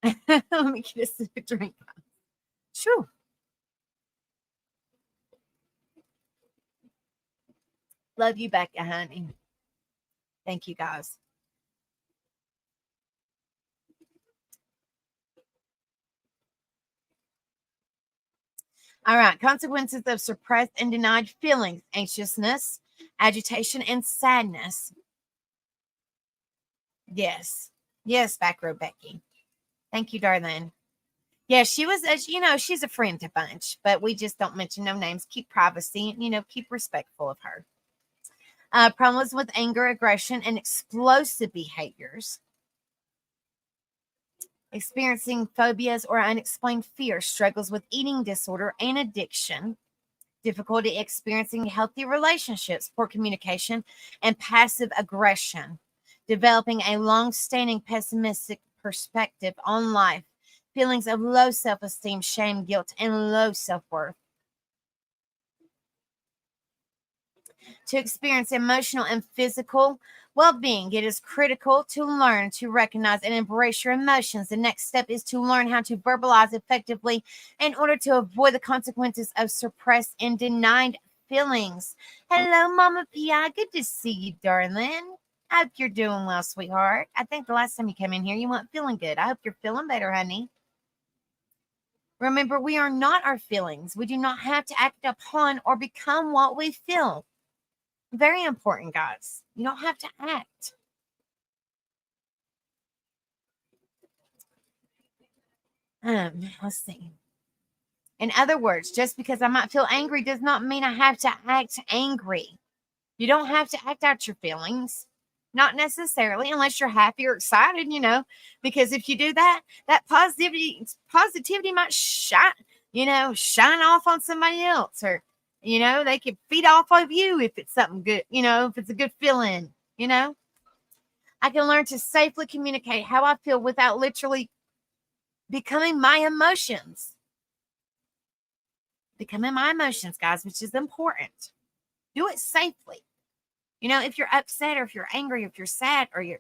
Let me get a sip of drink. Sure. Love you, Becca, honey. Thank you, guys. All right. Consequences of suppressed and denied feelings: anxiousness, agitation, and sadness. Yes. Yes, back row Becky. Thank you, darling. Yeah, she was, as you know, she's a friend to Bunch, but we just don't mention no names. Keep privacy, keep respectful of her. Problems with anger, aggression, and explosive behaviors. Experiencing phobias or unexplained fear, struggles with eating disorder and addiction, difficulty experiencing healthy relationships, poor communication, and passive aggression, developing a long-standing pessimistic perspective on life, feelings of low self-esteem, shame, guilt, and low self-worth. To experience emotional and physical well-being, it is critical to learn to recognize and embrace your emotions. The next step is to learn how to verbalize effectively in order to avoid the consequences of suppressed and denied feelings. Hello, Mama Pi. Good to see you, darling. I hope you're doing well, sweetheart. I think the last time you came in here, you weren't feeling good. I hope you're feeling better, honey. Remember, we are not our feelings. We do not have to act upon or become what we feel. Very important, guys. You don't have to act. Let's see. In other words, just because I might feel angry does not mean I have to act angry. You don't have to act out your feelings. Not necessarily, unless you're happy or excited, because if you do that, that positivity might shine off on somebody else, or they could feed off of you if it's something good, if it's a good feeling. I can learn to safely communicate how I feel without literally becoming my emotions. Becoming my emotions, guys, which is important. Do it safely. If you're upset or if you're angry, if you're sad or you're,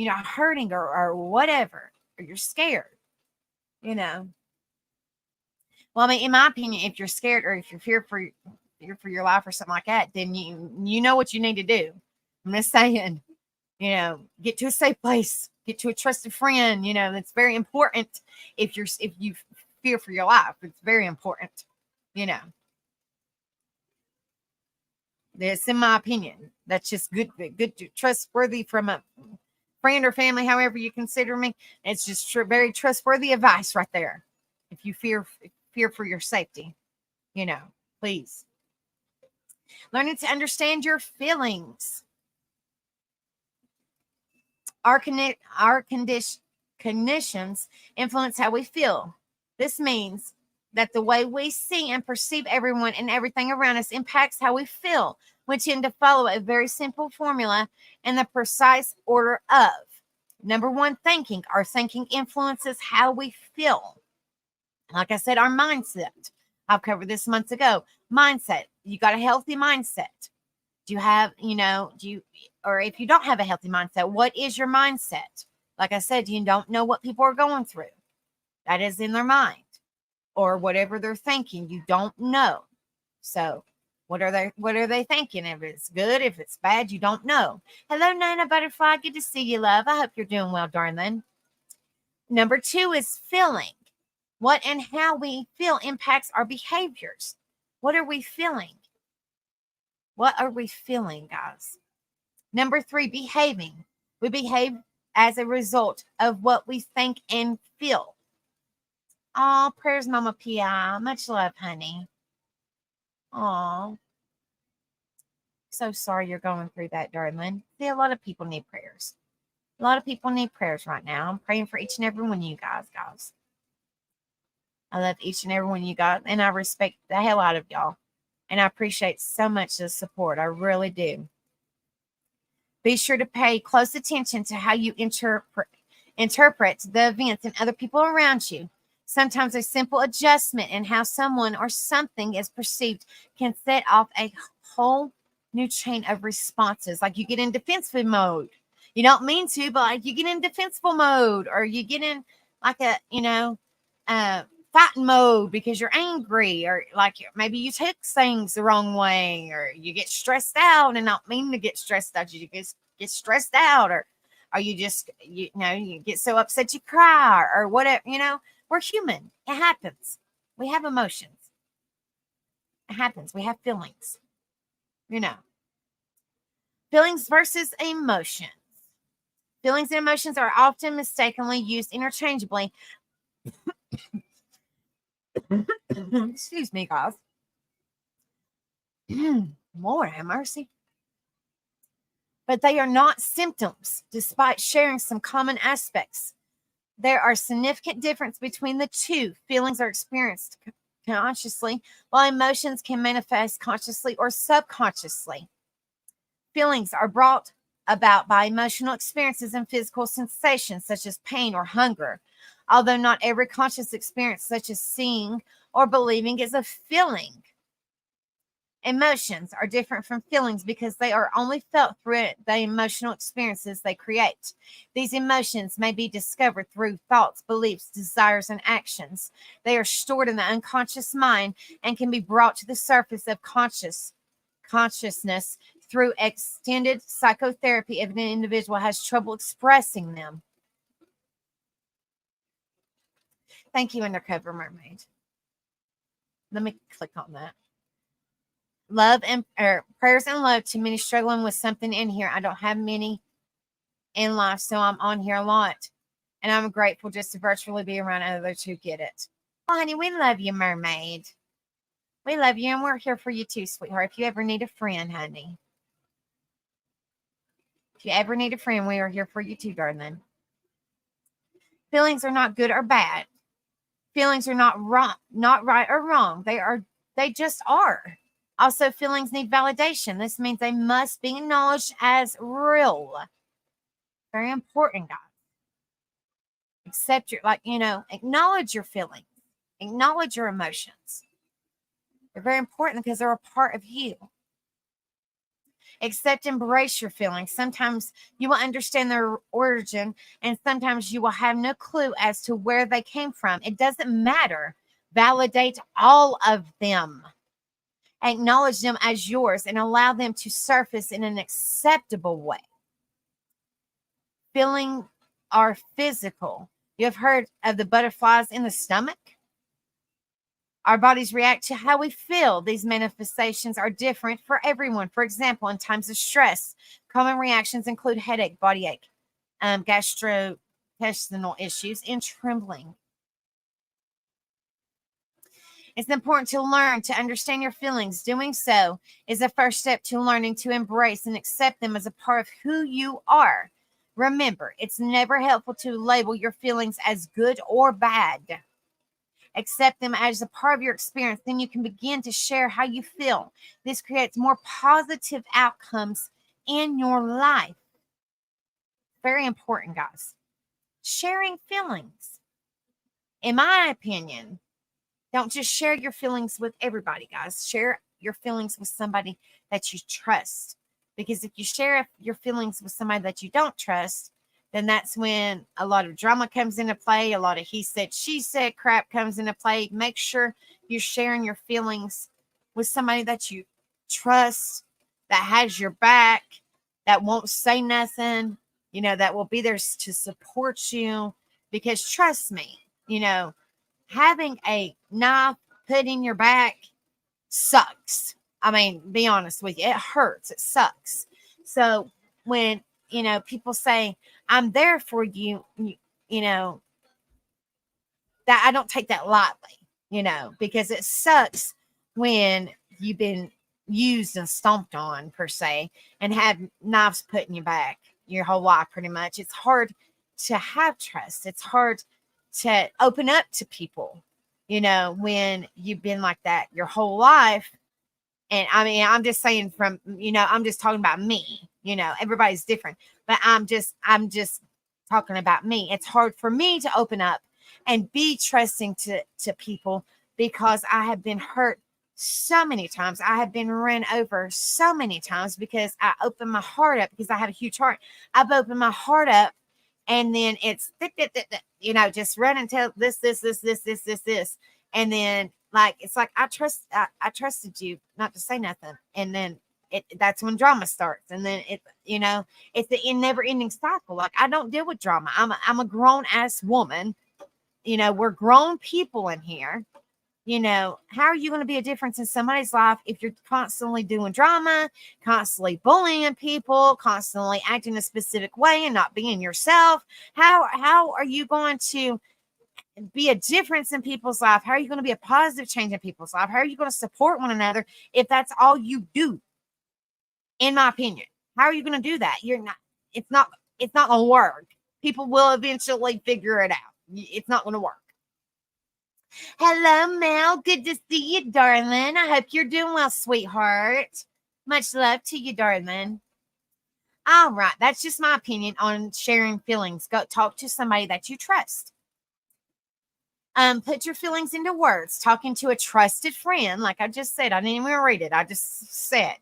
hurting or whatever, or you're scared, Well, I mean, in my opinion, if you're scared or if you're fear for your life or something like that, then you know what you need to do. I'm just saying, get to a safe place, get to a trusted friend. That's very important. If you fear for your life, it's very important. This, in my opinion, that's just good, trustworthy from a friend or family, however you consider me. It's just very trustworthy advice right there. If you fear for your safety, please. Learning to understand your feelings. Our conditions influence how we feel. This means that the way we see and perceive everyone and everything around us impacts how we feel. We tend to follow a very simple formula in the precise order of: number one, thinking. Our thinking influences how we feel. Like I said, our mindset. I've covered this months ago. Mindset. You got a healthy mindset. Do you have, or if you don't have a healthy mindset, what is your mindset? Like I said, you don't know what people are going through. That is in their mind, or whatever they're thinking. You don't know. So what are they thinking? If it's good, if it's bad, you don't know. Hello, Nana Butterfly. Good to see you, love. I hope you're doing well, darling. Number two is feeling. What and how we feel impacts our behaviors. What are we feeling? What are we feeling, guys? Number three, behaving. We behave as a result of what we think and feel. Oh, prayers, Mama Pi. Much love, honey. Oh, so sorry you're going through that, darling. See, a lot of people need prayers. A lot of people need prayers right now. I'm praying for each and every one of you guys. I love each and every one of you guys, and I respect the hell out of y'all. And I appreciate so much the support. I really do. Be sure to pay close attention to how you interpret the events and other people around you. Sometimes a simple adjustment in how someone or something is perceived can set off a whole new chain of responses. Like you get in defensive mode. You don't mean to, but like you get in defensive mode, or you get in like a, fighting mode because you're angry, or like maybe you take things the wrong way, or you get stressed out and not mean to get stressed out. You just get stressed out, or you just, you get so upset you cry, or whatever, we're human. It happens. We have emotions. It happens. We have feelings, Feelings versus emotions. Feelings and emotions are often mistakenly used interchangeably. Excuse me, guys. Lord have mercy. But they are not symptoms, despite sharing some common aspects. There are significant difference between the two. Feelings are experienced consciously, while emotions can manifest consciously or subconsciously. Feelings are brought about by emotional experiences and physical sensations such as pain or hunger. Although not every conscious experience, such as seeing or believing, is a feeling. Emotions are different from feelings because they are only felt through the emotional experiences they create. These emotions may be discovered through thoughts, beliefs, desires, and actions. They are stored in the unconscious mind and can be brought to the surface of consciousness through extended psychotherapy if an individual has trouble expressing them. Thank you, Undercover Mermaid. Let me click on that. Love and prayers and love to many struggling with something in here. I don't have many in life, so I'm on here a lot. And I'm grateful just to virtually be around others who get it. Oh, honey, we love you, mermaid. We love you, and we're here for you too, sweetheart. If you ever need a friend, honey. If you ever need a friend, we are here for you too, darling. Feelings are not good or bad. Feelings are not wrong, not right or wrong. They just are. Also, feelings need validation. This means they must be acknowledged as real. Very important, guys. Accept acknowledge your feelings, acknowledge your emotions. They're very important because they're a part of you. Accept, embrace your feelings. Sometimes you will understand their origin, and sometimes you will have no clue as to where they came from. It doesn't matter. Validate all of them. Acknowledge them as yours and allow them to surface in an acceptable way. Feelings are physical. You have heard of the butterflies in the stomach? Our bodies react to how we feel. These manifestations are different for everyone. For example, in times of stress, common reactions include headache, body ache, gastrointestinal issues, and trembling. It's important to learn to understand your feelings. Doing so is a first step to learning to embrace and accept them as a part of who you are. Remember, it's never helpful to label your feelings as good or bad. Accept them as a part of your experience. Then you can begin to share how you feel. This creates more positive outcomes in your life. Very important, guys. Sharing feelings. In my opinion, don't just share your feelings with everybody, guys. Share your feelings with somebody that you trust. Because if you share your feelings with somebody that you don't trust, then that's when a lot of drama comes into play. A lot of he said, she said crap comes into play. Make sure you're sharing your feelings with somebody that you trust, that has your back, that won't say nothing, that will be there to support you. Because trust me, having a knife put in your back sucks. I mean, be honest with you, it hurts. It sucks. So when, people say, I'm there for you, that I don't take that lightly, because it sucks when you've been used and stomped on, per se, and have knives put in your back your whole life, pretty much. It's hard to have trust. It's hard to open up to people, when you've been like that your whole life. And I mean, I'm just saying I'm just talking about me, everybody's different, but I'm just talking about me. It's hard for me to open up and be trusting to people because I have been hurt so many times. I have been run over so many times because I opened my heart up because I have a huge heart. I've opened my heart up and then it's just run and tell this. And then it's like I trusted you not to say nothing. And then that's when drama starts. And then it's the never ending cycle. Like I don't deal with drama. I'm a grown ass woman. We're grown people in here. You know, how are you going to be a difference in somebody's life if you're constantly doing drama, constantly bullying people, constantly acting a specific way and not being yourself? How are you going to be a difference in people's life? How are you going to be a positive change in people's life? How are you going to support one another if that's all you do? In my opinion, how are you going to do that? You're not. It's not. It's not going to work. People will eventually figure it out. It's not going to work. Hello, Mel. Good to see you, darling. I hope you're doing well, sweetheart. Much love to you, darling. All right. That's just my opinion on sharing feelings. Go talk to somebody that you trust. Put your feelings into words. Talking to a trusted friend, like I just said. I didn't even read it. I just said,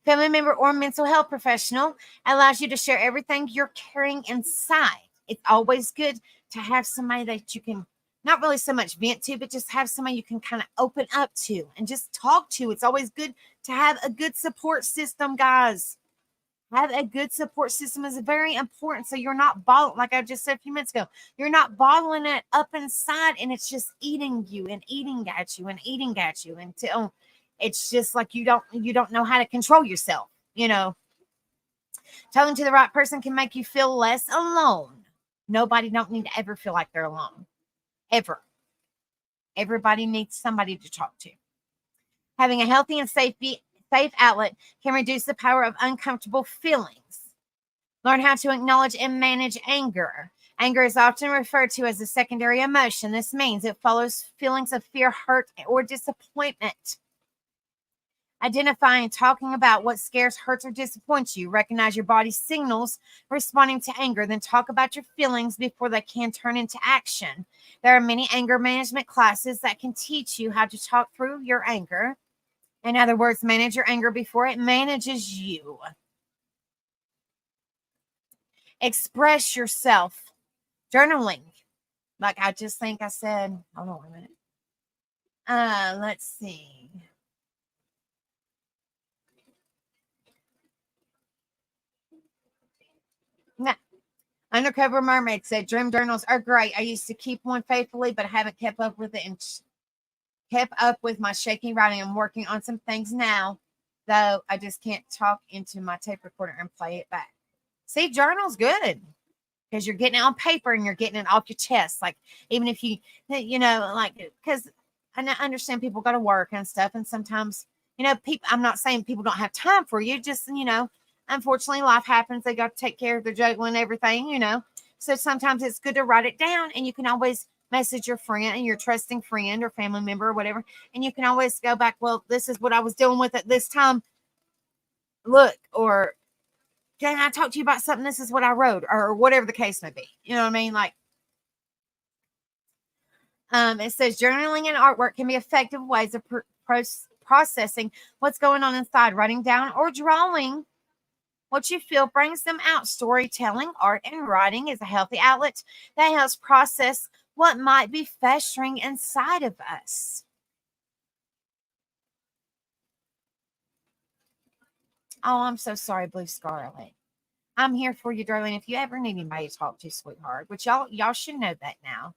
family member or mental health professional allows you to share everything you're carrying inside. It's always good to have somebody that you can not really so much vent to, but just have somebody you can kind of open up to and just talk to. It's always good to have a good support system, guys. Have a good support system is very important. So you're not bottling, like I just said a few minutes ago, you're not bottling it up inside and it's just eating you and eating at you and eating at you until it's just like you don't know how to control yourself. Talking to the right person can make you feel less alone. Nobody don't need to ever feel like they're alone. Ever. Everybody needs somebody to talk to. Having a healthy and safe outlet can reduce the power of uncomfortable feelings. Learn how to acknowledge and manage anger. Anger is often referred to as a secondary emotion. This means it follows feelings of fear, hurt, or disappointment. Identify and talking about what scares, hurts, or disappoints you. Recognize your body's signals responding to anger. Then talk about your feelings before they can turn into action. There are many anger management classes that can teach you how to talk through your anger. In other words, manage your anger before it manages you. Express yourself. Journaling. Like I just think I said, hold on a minute. Let's see. No. Undercover Mermaid said dream journals are great. I used to keep one faithfully, but I haven't kept up with it and kept up with my shaky writing. I'm working on some things now, though I just can't talk into my tape recorder and play it back. See, journal's good because you're getting it on paper and you're getting it off your chest. Like, even if because I understand people got to work and stuff. And sometimes, people, I'm not saying people don't have time for you, just, unfortunately life happens. They got to take care of their juggling and everything, So sometimes it's good to write it down, and you can always message your friend and your trusting friend or family member or whatever. And you can always go back, well, this is what I was dealing with at this time. Look, or can I talk to you about something? This is what I wrote, or whatever the case may be. You know what I mean? Like, it says journaling and artwork can be effective ways of processing what's going on inside. Writing down or drawing what you feel brings them out. Storytelling, art, and writing is a healthy outlet that helps process what might be festering inside of us. Oh, I'm so sorry, Blue Scarlet. I'm here for you, darling. If you ever need anybody to talk to, sweetheart, which y'all should know that now.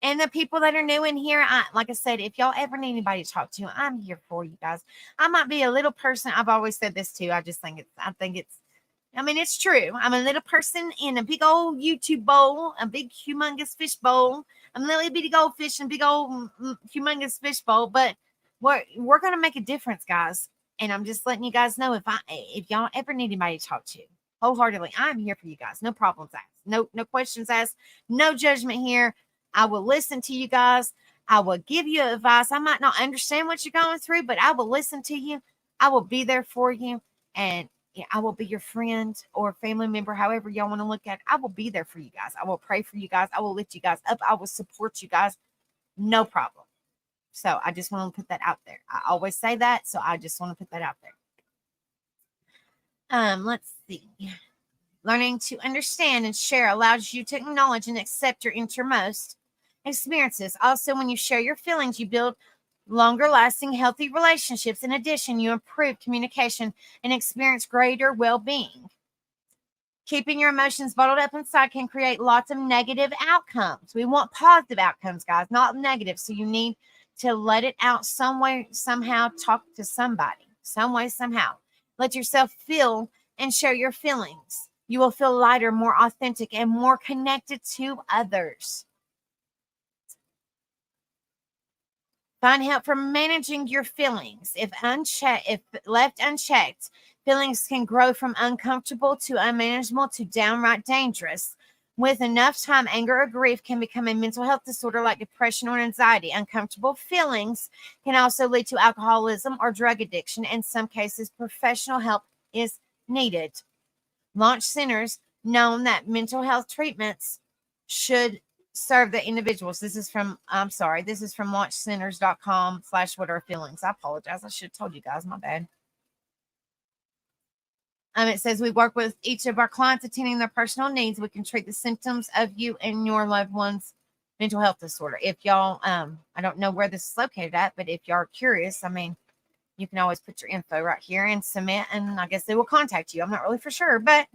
And the people that are new in here, like I said, if y'all ever need anybody to talk to, I'm here for you guys. I might be a little person. I've always said this too. I just think it's true. I'm a little person in a big old YouTube bowl, a big humongous fish bowl. I'm a little bitty goldfish in a big old humongous fish bowl. But we're gonna make a difference, guys. And I'm just letting you guys know if y'all ever need anybody to talk to, wholeheartedly, I'm here for you guys. No problems asked. No questions asked. No judgment here. I will listen to you guys. I will give you advice. I might not understand what you're going through, but I will listen to you. I will be there for you. And I will be your friend or family member, however y'all want to look at it. I will be there for you guys. I will pray for you guys. I will lift you guys up. I will support you guys. No problem. So I just want to put that out there. I always say that, so I just want to put that out there. Let's see. Learning to understand and share allows you to acknowledge and accept your innermost experiences. Also, when you share your feelings, you build longer lasting, healthy relationships. In addition, you improve communication and experience greater well being. Keeping your emotions bottled up inside can create lots of negative outcomes. We want positive outcomes, guys, not negative. So you need to let it out some way, somehow. Talk to somebody, some way, somehow. Let yourself feel and share your feelings. You will feel lighter, more authentic, and more connected to others. Find help for managing your feelings. If left unchecked, feelings can grow from uncomfortable to unmanageable to downright dangerous. With enough time, anger or grief can become a mental health disorder like depression or anxiety. Uncomfortable feelings can also lead to alcoholism or drug addiction. In some cases, professional help is needed. Launch centers known that mental health treatments should serve the individuals. This is from launchcenters.com/what are feelings. I apologize. I should have told you guys. My bad. It says we work with each of our clients attending their personal needs. We can treat the symptoms of you and your loved one's mental health disorder. If y'all, I don't know where this is located at, but if y'all are curious, I mean, you can always put your info right here and submit, and I guess they will contact you. I'm not really for sure, but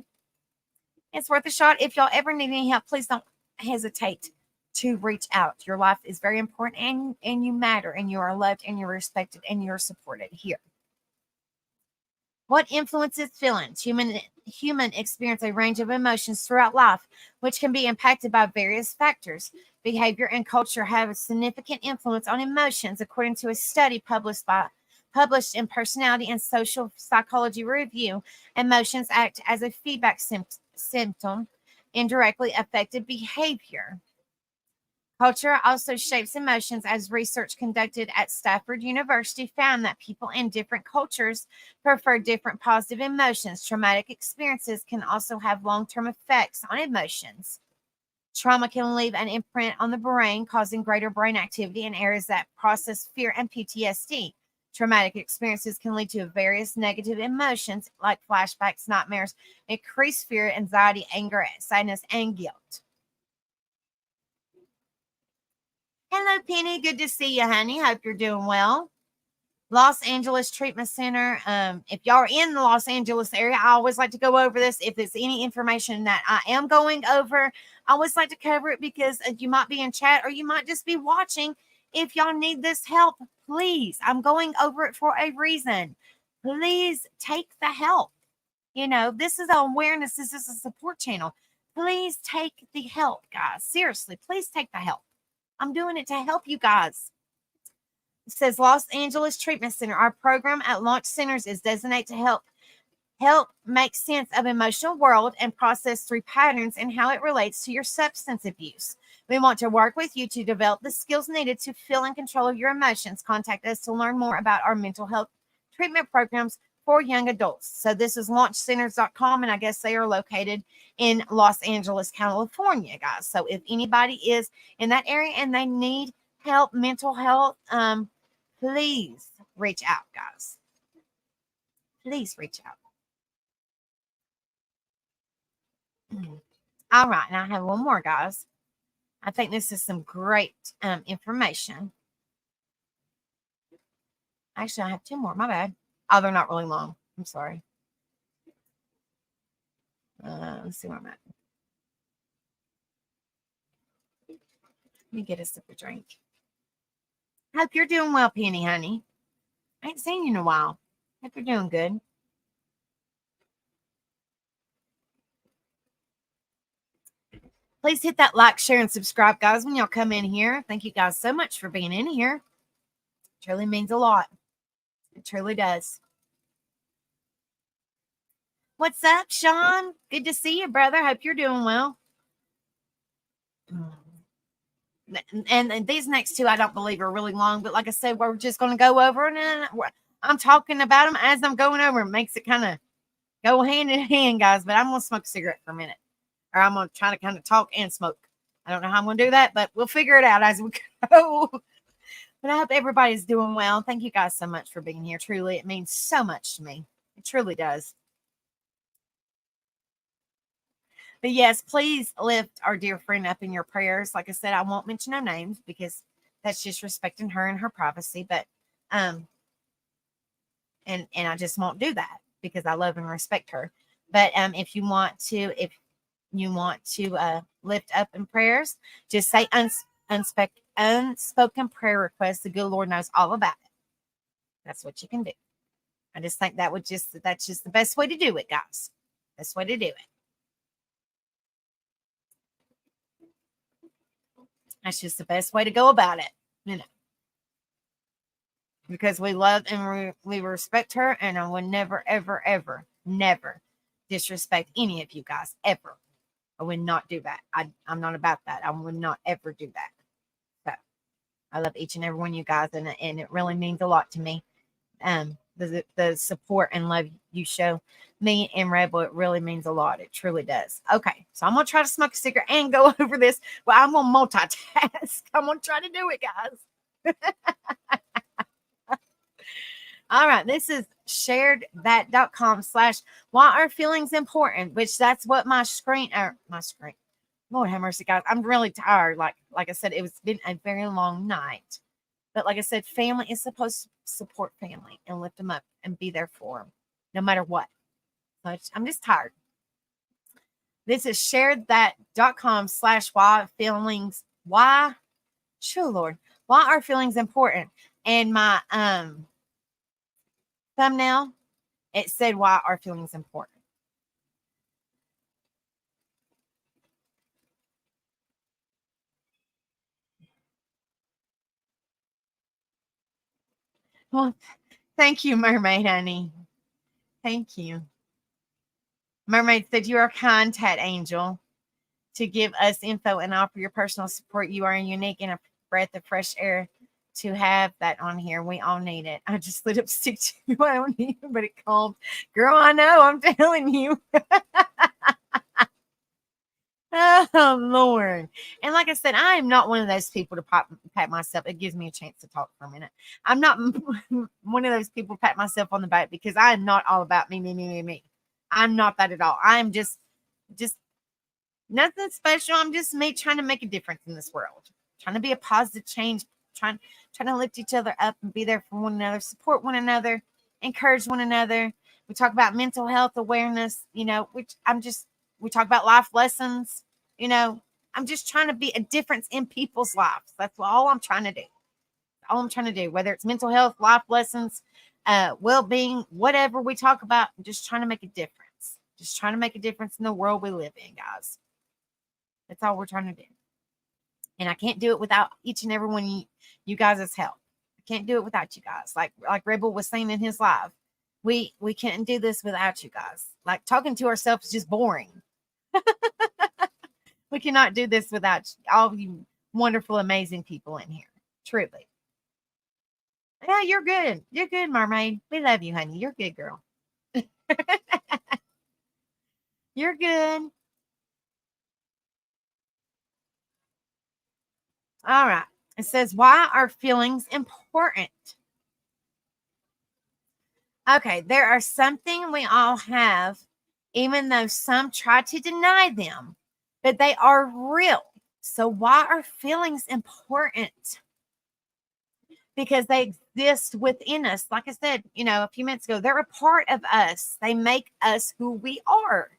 it's worth a shot. If y'all ever need any help, please don't hesitate to reach out. Your life is very important, and you matter, and you are loved, and you're respected, and you're supported here. What influences feelings? Human experience a range of emotions throughout life, which can be impacted by various factors. Behavior and culture have a significant influence on emotions, according to a study published in Personality and Social Psychology Review. Emotions act as a feedback symptom, indirectly affected behavior. Culture also shapes emotions, as research conducted at Stanford University found that people in different cultures prefer different positive emotions. Traumatic experiences can also have long-term effects on emotions. Trauma can leave an imprint on the brain, causing greater brain activity in areas that process fear and PTSD. Traumatic experiences can lead to various negative emotions like flashbacks, nightmares, increased fear, anxiety, anger, sadness, and guilt. Hello, Penny. Good to see you, honey. Hope you're doing well. Los Angeles Treatment Center. If y'all are in the Los Angeles area, I always like to go over this. If there's any information that I am going over, I always like to cover it because you might be in chat or you might just be watching. If y'all need this help, please, I'm going over it for a reason. Please take the help. You know, this is awareness. This is a support channel. Please take the help, guys. Seriously, please take the help. I'm doing it to help you guys. It says Los Angeles Treatment Center. Our program at Launch Centers is designated to help make sense of emotional world and process through patterns and how it relates to your substance abuse. We want to work with you to develop the skills needed to feel in control of your emotions. Contact us to learn more about our mental health treatment programs for young adults. So this is launchcenters.com, and I guess they are located in Los Angeles, California, guys. So if anybody is in that area and they need help, mental health, please reach out, guys. Please reach out. All right, and I have one more, guys. I think this is some great information. Actually, I have two more. My bad. Oh, they're not really long. I'm sorry. Let's see where I'm at. Let me get a sip of drink. Hope you're doing well, Penny, honey. I ain't seen you in a while. Hope you're doing good. Please hit that like, share, and subscribe, guys, when y'all come in here. Thank you guys so much for being in here. It truly means a lot. It truly does. What's up, Sean? Good to see you, brother. Hope you're doing well. And these next two, I don't believe are really long, but like I said, we're just going to go over, and I'm talking about them as I'm going over. It makes it kind of go hand in hand, guys. But I'm going to smoke a cigarette for a minute, or I'm going to try to kind of talk and smoke. I don't know how I'm going to do that, but we'll figure it out as we go. But I hope everybody's doing well. Thank you guys so much for being here. Truly, it means so much to me. It truly does. But yes, please lift our dear friend up in your prayers. Like I said, I won't mention no names because that's just respecting her and her privacy. But and I just won't do that because I love and respect her. But if you want to lift up in prayers, just say unspoken prayer requests. The good Lord knows all about it. That's what you can do. I just think that's just the best way to do it, guys. Best way to do it. That's just the best way to go about it, because we love and we respect her, and I would never, ever, ever, never disrespect any of you guys, ever. I would not do that. I'm not about that. I would not ever do that. So I love each and every one of you guys, and it really means a lot to me. The support and love you show me and Rebel, it really means a lot. It truly does. Okay, so I'm gonna try to smoke a cigarette and go over this. Well, I'm gonna multitask. I'm gonna try to do it, guys. All right, this is sharedthat.com/why are feelings important, which that's what my screen. Lord have mercy, guys. I'm really tired. Like I said, it's been a very long night. But like I said, family is supposed to support family and lift them up and be there for them, no matter what. So I'm just tired. This is sharedthat.com/why feelings. Why? Sure, Lord. Why are feelings important? And my thumbnail, it said, why are feelings important? Well, thank you, Mermaid Honey. Thank you. Mermaid said, you are a contact angel to give us info and offer your personal support. You are unique and a breath of fresh air to have that on here. We all need it. I just lit up stick to I don't need it, but it calmed. Girl, I know. I'm telling you. Oh, Lord. And like I said, I am not one of those people to pat myself. It gives me a chance to talk for a minute. I'm not one of those people pat myself on the back, because I am not all about me. I'm not that at all. I'm just nothing special. I'm just me trying to make a difference in this world, trying to be a positive change, trying to lift each other up and be there for one another, support one another, encourage one another. We talk about mental health awareness, which we talk about life lessons, I'm just trying to be a difference in people's lives. That's all I'm trying to do. All I'm trying to do, whether it's mental health, life lessons, well-being, whatever we talk about, I'm just trying to make a difference. Just trying to make a difference in the world we live in, guys. That's all we're trying to do. And I can't do it without each and every one of you guys' help. I can't do it without you guys. Like Rebel was saying in his live, we can't do this without you guys. Like, talking to ourselves is just boring. We cannot do this without all you wonderful, amazing people in here. Truly. Yeah, you're good. You're good, Mermaid. We love you, honey. You're good, girl. You're good. All right. It says, why are feelings important? Okay, there are something we all have, even though some try to deny them, but they are real. So why are feelings important? Because they exist within us. Like I said, a few minutes ago, they're a part of us. They make us who we are.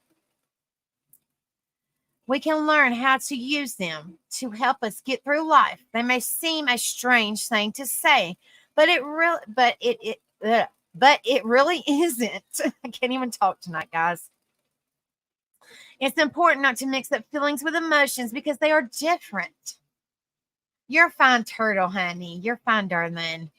We can learn how to use them to help us get through life. They may seem a strange thing to say, but it really isn't. I can't even talk tonight, guys. It's important not to mix up feelings with emotions, because they are different. You're fine, turtle, honey. You're fine, darling.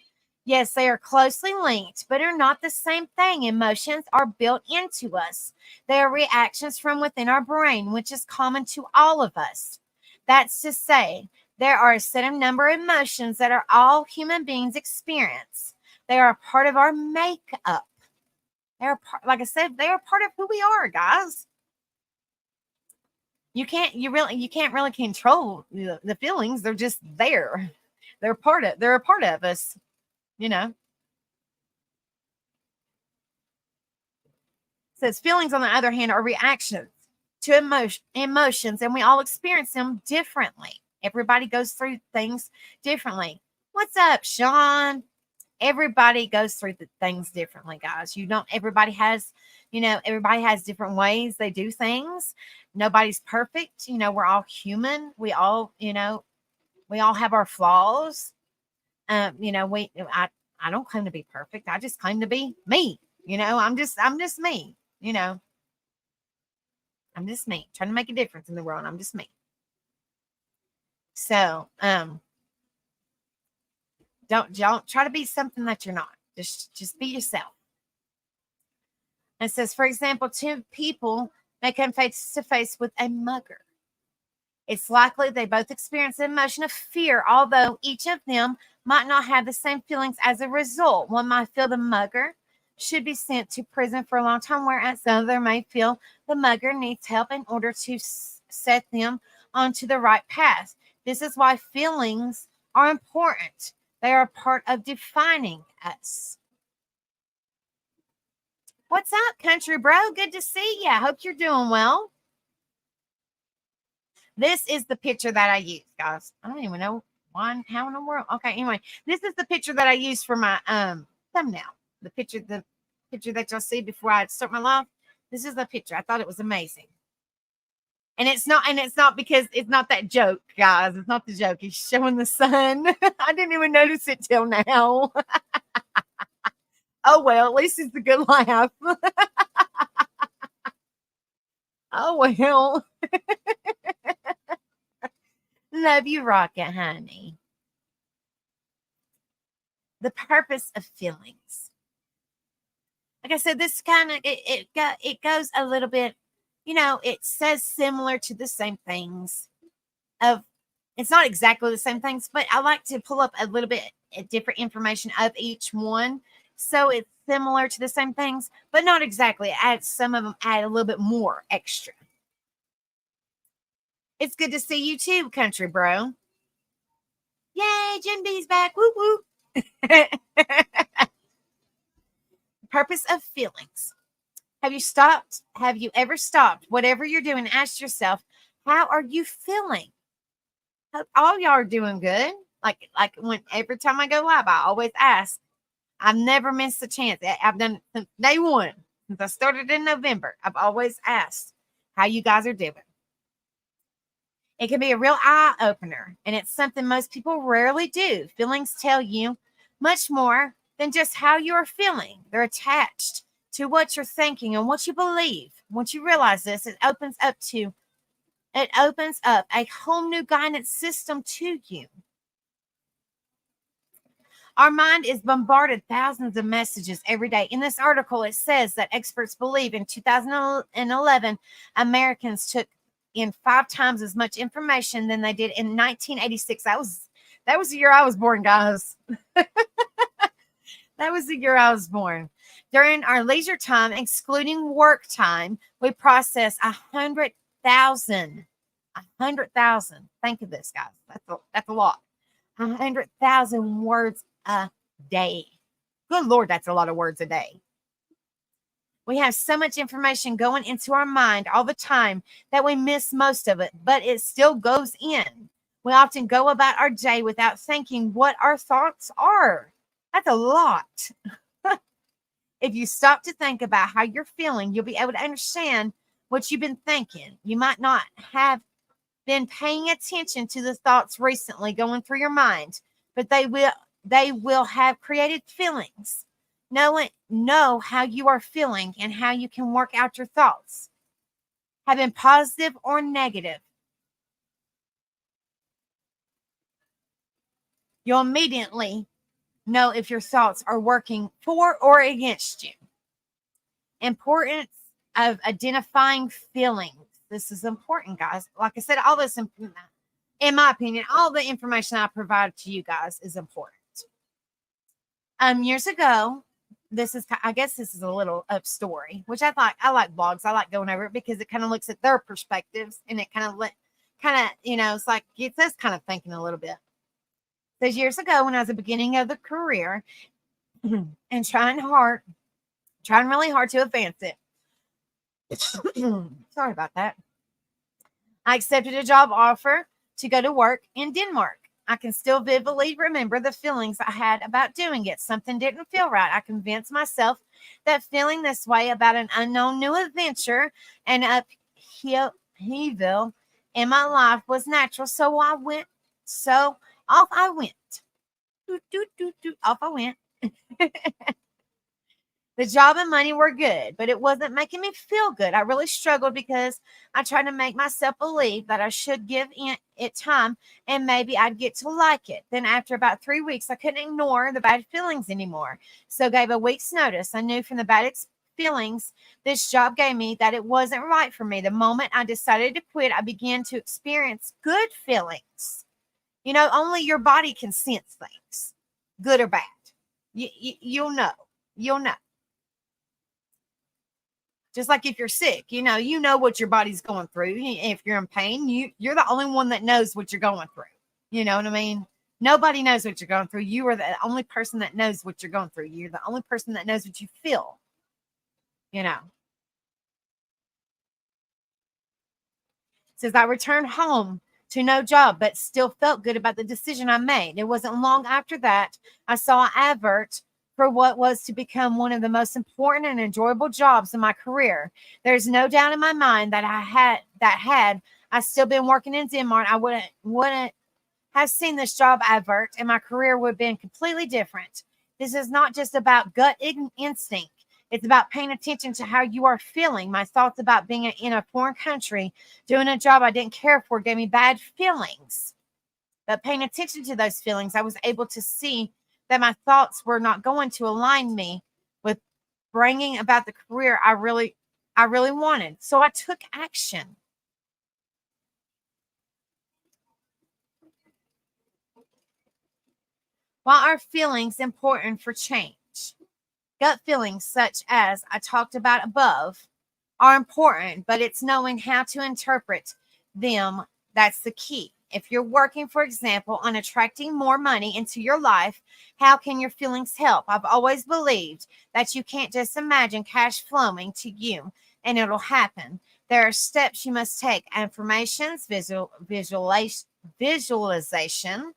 Yes, they are closely linked, but are not the same thing. Emotions are built into us. They are reactions from within our brain, which is common to all of us. That's to say, there are a set number of emotions that are all human beings experience. They are a part of our makeup. Like I said, they are part of who we are, guys. You can't really control the feelings. They're just there. They're a part of us. It says feelings, on the other hand, are reactions to emotions, and we all experience them differently. Everybody goes through things differently. What's up, Sean? Everybody goes through the things differently, guys. Everybody has Everybody has different ways they do things. Nobody's perfect. We're all human. We all have our flaws. I don't claim to be perfect. I just claim to be me. I'm just me. I'm just me, trying to make a difference in the world. I'm just me. So, don't try to be something that you're not. Just be yourself. It says, for example, two people may come face to face with a mugger. It's likely they both experience the emotion of fear, although each of them might not have the same feelings as a result. One might feel the mugger should be sent to prison for a long time, whereas the other may feel the mugger needs help in order to set them onto the right path. This is why feelings are important. They are a part of defining us. What's up, country bro? Good to see you. I hope you're doing well. This is the picture that I use, guys. I don't even know how in the world. Okay, anyway, this is the picture that I use for my thumbnail. The picture that y'all see before I start my live. This is the picture. I thought it was amazing. And it's not because it's not that joke, guys. It's not the joke. He's showing the sun. I didn't even notice it till now. Oh, well, at least it's a good laugh. Oh, well. Love you, Rocket, honey. The purpose of feelings. Like I said, this kind of, it goes a little bit, it says similar to the same things. It's not exactly the same things, but I like to pull up a little bit different information of each one. So it's similar to the same things, but not exactly. Some of them add a little bit more extra. It's good to see you too, country bro. Yay, Jen B's back. Woo woo. Purpose of feelings. Have you ever stopped whatever you're doing and asked yourself, how are you feeling? All y'all are doing good. Like every time I go live, I always ask. I've never missed a chance. I've done it since day one. Since I started in November, I've always asked how you guys are doing. It can be a real eye opener, and it's something most people rarely do. Feelings tell you much more than just how you are feeling. They're attached to what you're thinking and what you believe. Once you realize this, it opens up a whole new guidance system to you. Our mind is bombarded thousands of messages every day. In this article, it says that experts believe in 2011, Americans took in 5 times as much information than they did in 1986. That was the year I was born, guys. That was the year I was born. During our leisure time, excluding work time, we process 100,000. 100,000. Think of this, guys. That's a lot. 100,000 words a day. Good Lord, that's a lot of words a day. We have so much information going into our mind all the time that we miss most of it, but it still goes in. We often go about our day without thinking what our thoughts are. That's a lot. If you stop to think about how you're feeling, you'll be able to understand what you've been thinking. You might not have been paying attention to the thoughts recently going through your mind, but they will have created feelings. Know how you are feeling and how you can work out your thoughts, have been positive or negative. You'll immediately know if your thoughts are working for or against you. Importance of identifying feelings. This is important, guys. Like I said, all this, in my opinion, all the information I provide to you guys is important. Years ago, I guess this is a little up story, which I like blogs. I like going over it because it kind of looks at their perspectives and it it's like gets us kind of thinking a little bit. It says years ago when I was at the beginning of the career and trying really hard to advance it. Sorry about that. I accepted a job offer to go to work in Denmark. I can still vividly remember the feelings I had about doing it. Something didn't feel right. I convinced myself that feeling this way about an unknown new adventure and upheaval in my life was natural. So off I went. Doot, doot, doot, doot, off I went. The job and money were good, but it wasn't making me feel good. I really struggled because I tried to make myself believe that I should give it time and maybe I'd get to like it. Then, after about 3 weeks, I couldn't ignore the bad feelings anymore. So, gave a week's notice. I knew from the bad feelings this job gave me that it wasn't right for me. The moment I decided to quit, I began to experience good feelings. Only your body can sense things, good or bad. You'll know. You'll know. Just like if you're sick, you know what your body's going through. If you're in pain, you're the only one that knows what you're going through. You know what I mean? Nobody knows what you're going through. You are the only person that knows what you're going through. You're the only person that knows what you feel. It says I returned home to no job, but still felt good about the decision I made. It wasn't long after that I saw an advert for what was to become one of the most important and enjoyable jobs in my career. There's no doubt in my mind that had I still been working in Denmark, I wouldn't have seen this job advert, and my career would have been completely different. This is not just about gut instinct. It's about paying attention to how you are feeling. My thoughts about being in a foreign country, doing a job I didn't care for, gave me bad feelings. But paying attention to those feelings, I was able to see that my thoughts were not going to align me with bringing about the career I really wanted. So I took action. Why are feelings important for change? Gut feelings, such as I talked about above, are important, but it's knowing how to interpret them that's the key. If you're working, for example, on attracting more money into your life, how can your feelings help? I've always believed that you can't just imagine cash flowing to you and it'll happen. There are steps you must take: affirmations, visualization,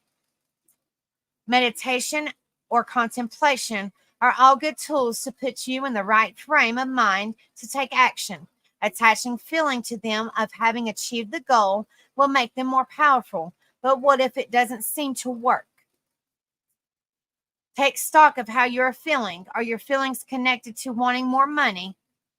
meditation, or contemplation are all good tools to put you in the right frame of mind to take action. Attaching feeling to them of having achieved the goal will make them more powerful. But what if it doesn't seem to work? Take stock of how you're feeling. Are your feelings connected to wanting more money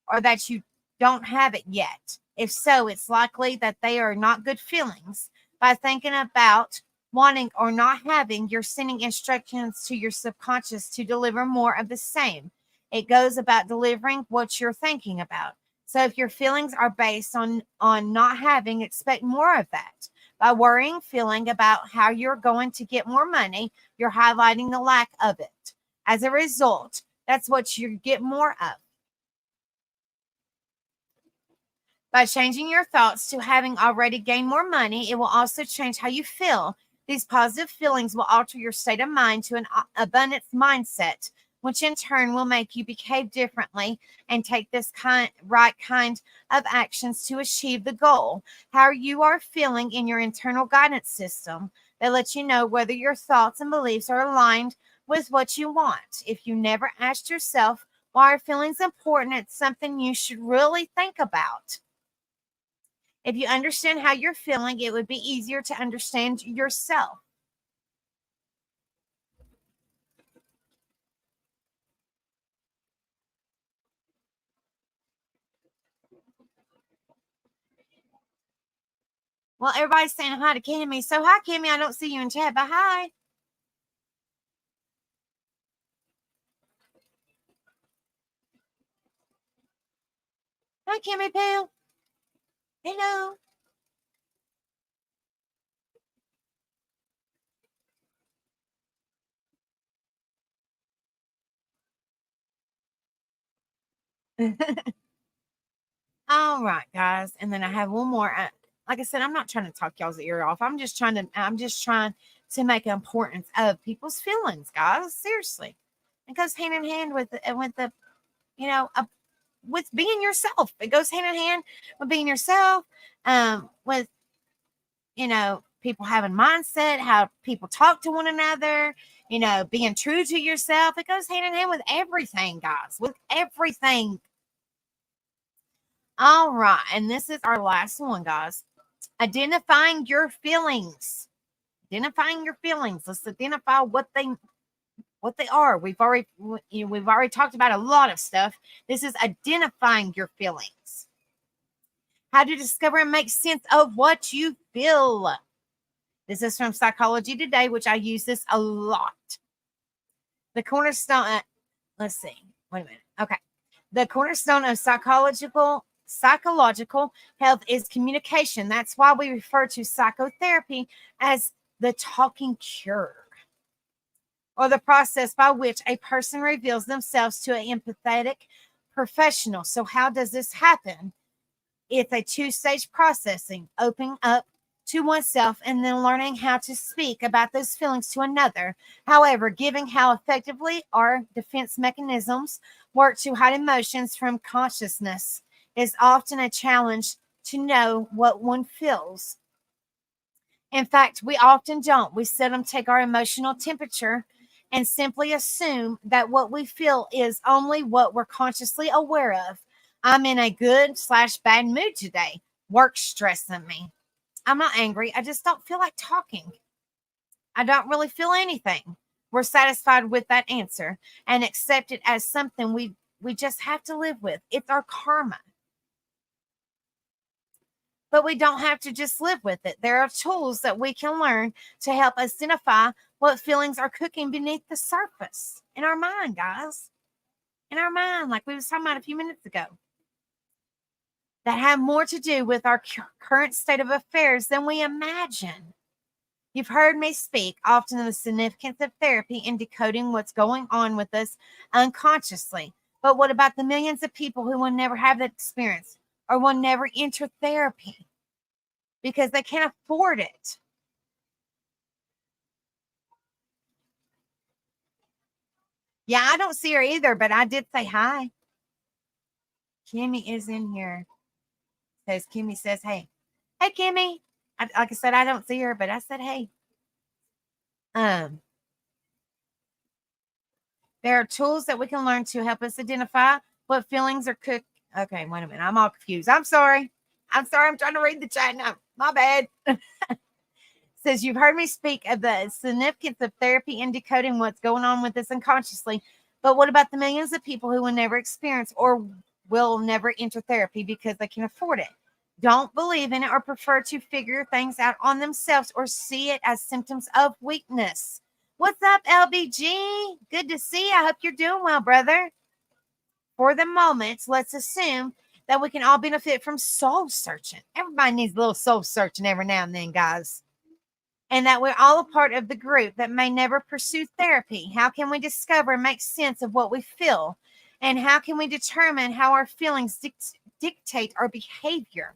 or that you don't have it yet? If so, it's likely that they are not good feelings. By thinking about wanting or not having, you're sending instructions to your subconscious to deliver more of the same. It goes about delivering what you're thinking about. So if your feelings are based on not having, expect more of that. By worrying, feeling about how you're going to get more money, you're highlighting the lack of it. As a result, that's what you get more of. By changing your thoughts to having already gained more money, it will also change how you feel. These positive feelings will alter your state of mind to an abundance mindset, which in turn will make you behave differently and take this right kind of actions to achieve the goal. How you are feeling in your internal guidance system that lets you know whether your thoughts and beliefs are aligned with what you want. If you never asked yourself why are feelings important, it's something you should really think about. If you understand how you're feeling, it would be easier to understand yourself. Well, everybody's saying hi to Kimmy. So hi, Kimmy. I don't see you in chat, but hi. Hi, Kimmy Poo. Hello. All right, guys. And then I have one more. Like I said, I'm not trying to talk y'all's ear off. I'm just trying to make importance of people's feelings, guys. Seriously. It goes hand in hand with the you know, with being yourself. It goes hand in hand with being yourself. With people having mindset, how people talk to one another, being true to yourself. It goes hand in hand with everything, guys, with everything. All right. And this is our last one, guys. Identifying your feelings. Identifying your feelings. Let's identify what they are. We've already talked about a lot of stuff. This is identifying your feelings. How to discover and make sense of what you feel. This is from Psychology Today, which I use this a lot. The cornerstone, let's see. Wait a minute. Okay. The cornerstone of psychological health is communication. That's why we refer to psychotherapy as the talking cure, or the process by which a person reveals themselves to an empathetic professional. So how does this happen? It's a two-stage processing, opening up to oneself and then learning how to speak about those feelings to another. However, given how effectively our defense mechanisms work to hide emotions from consciousness, is often a challenge to know what one feels. In fact, we often don't. We seldom take our emotional temperature and simply assume that what we feel is only what we're consciously aware of. I'm in a good/bad mood today. Work's stressing me. I'm not angry. I just don't feel like talking. I don't really feel anything. We're satisfied with that answer and accept it as something we just have to live with. It's our karma. But we don't have to just live with it. There are tools that we can learn to help us identify what feelings are cooking beneath the surface in our mind, guys. In our mind, like we was talking about a few minutes ago, that have more to do with our current state of affairs than we imagine. You've heard me speak often of the significance of therapy in decoding what's going on with us unconsciously. But what about the millions of people who will never have that experience or will never enter therapy because they can't afford it? Yeah, I don't see her either, but I did say hi. Kimmy is in here. Kimmy says, hey. Hey, Kimmy. Like I said, I don't see her, but I said, hey. There are tools that we can learn to help us identify what feelings are cooked. Okay, wait a minute. I'm all confused. I'm sorry. I'm trying to read the chat now. My bad. Says, you've heard me speak of the significance of therapy in decoding what's going on with us unconsciously. But what about the millions of people who will never experience or will never enter therapy because they can't afford it, don't believe in it, or prefer to figure things out on themselves or see it as symptoms of weakness? What's up, LBG? Good to see you. I hope you're doing well, brother. For the moment, let's assume that we can all benefit from soul searching. Everybody needs a little soul searching every now and then, guys. And that we're all a part of the group that may never pursue therapy. How can we discover and make sense of what we feel? And how can we determine how our feelings dictate our behavior?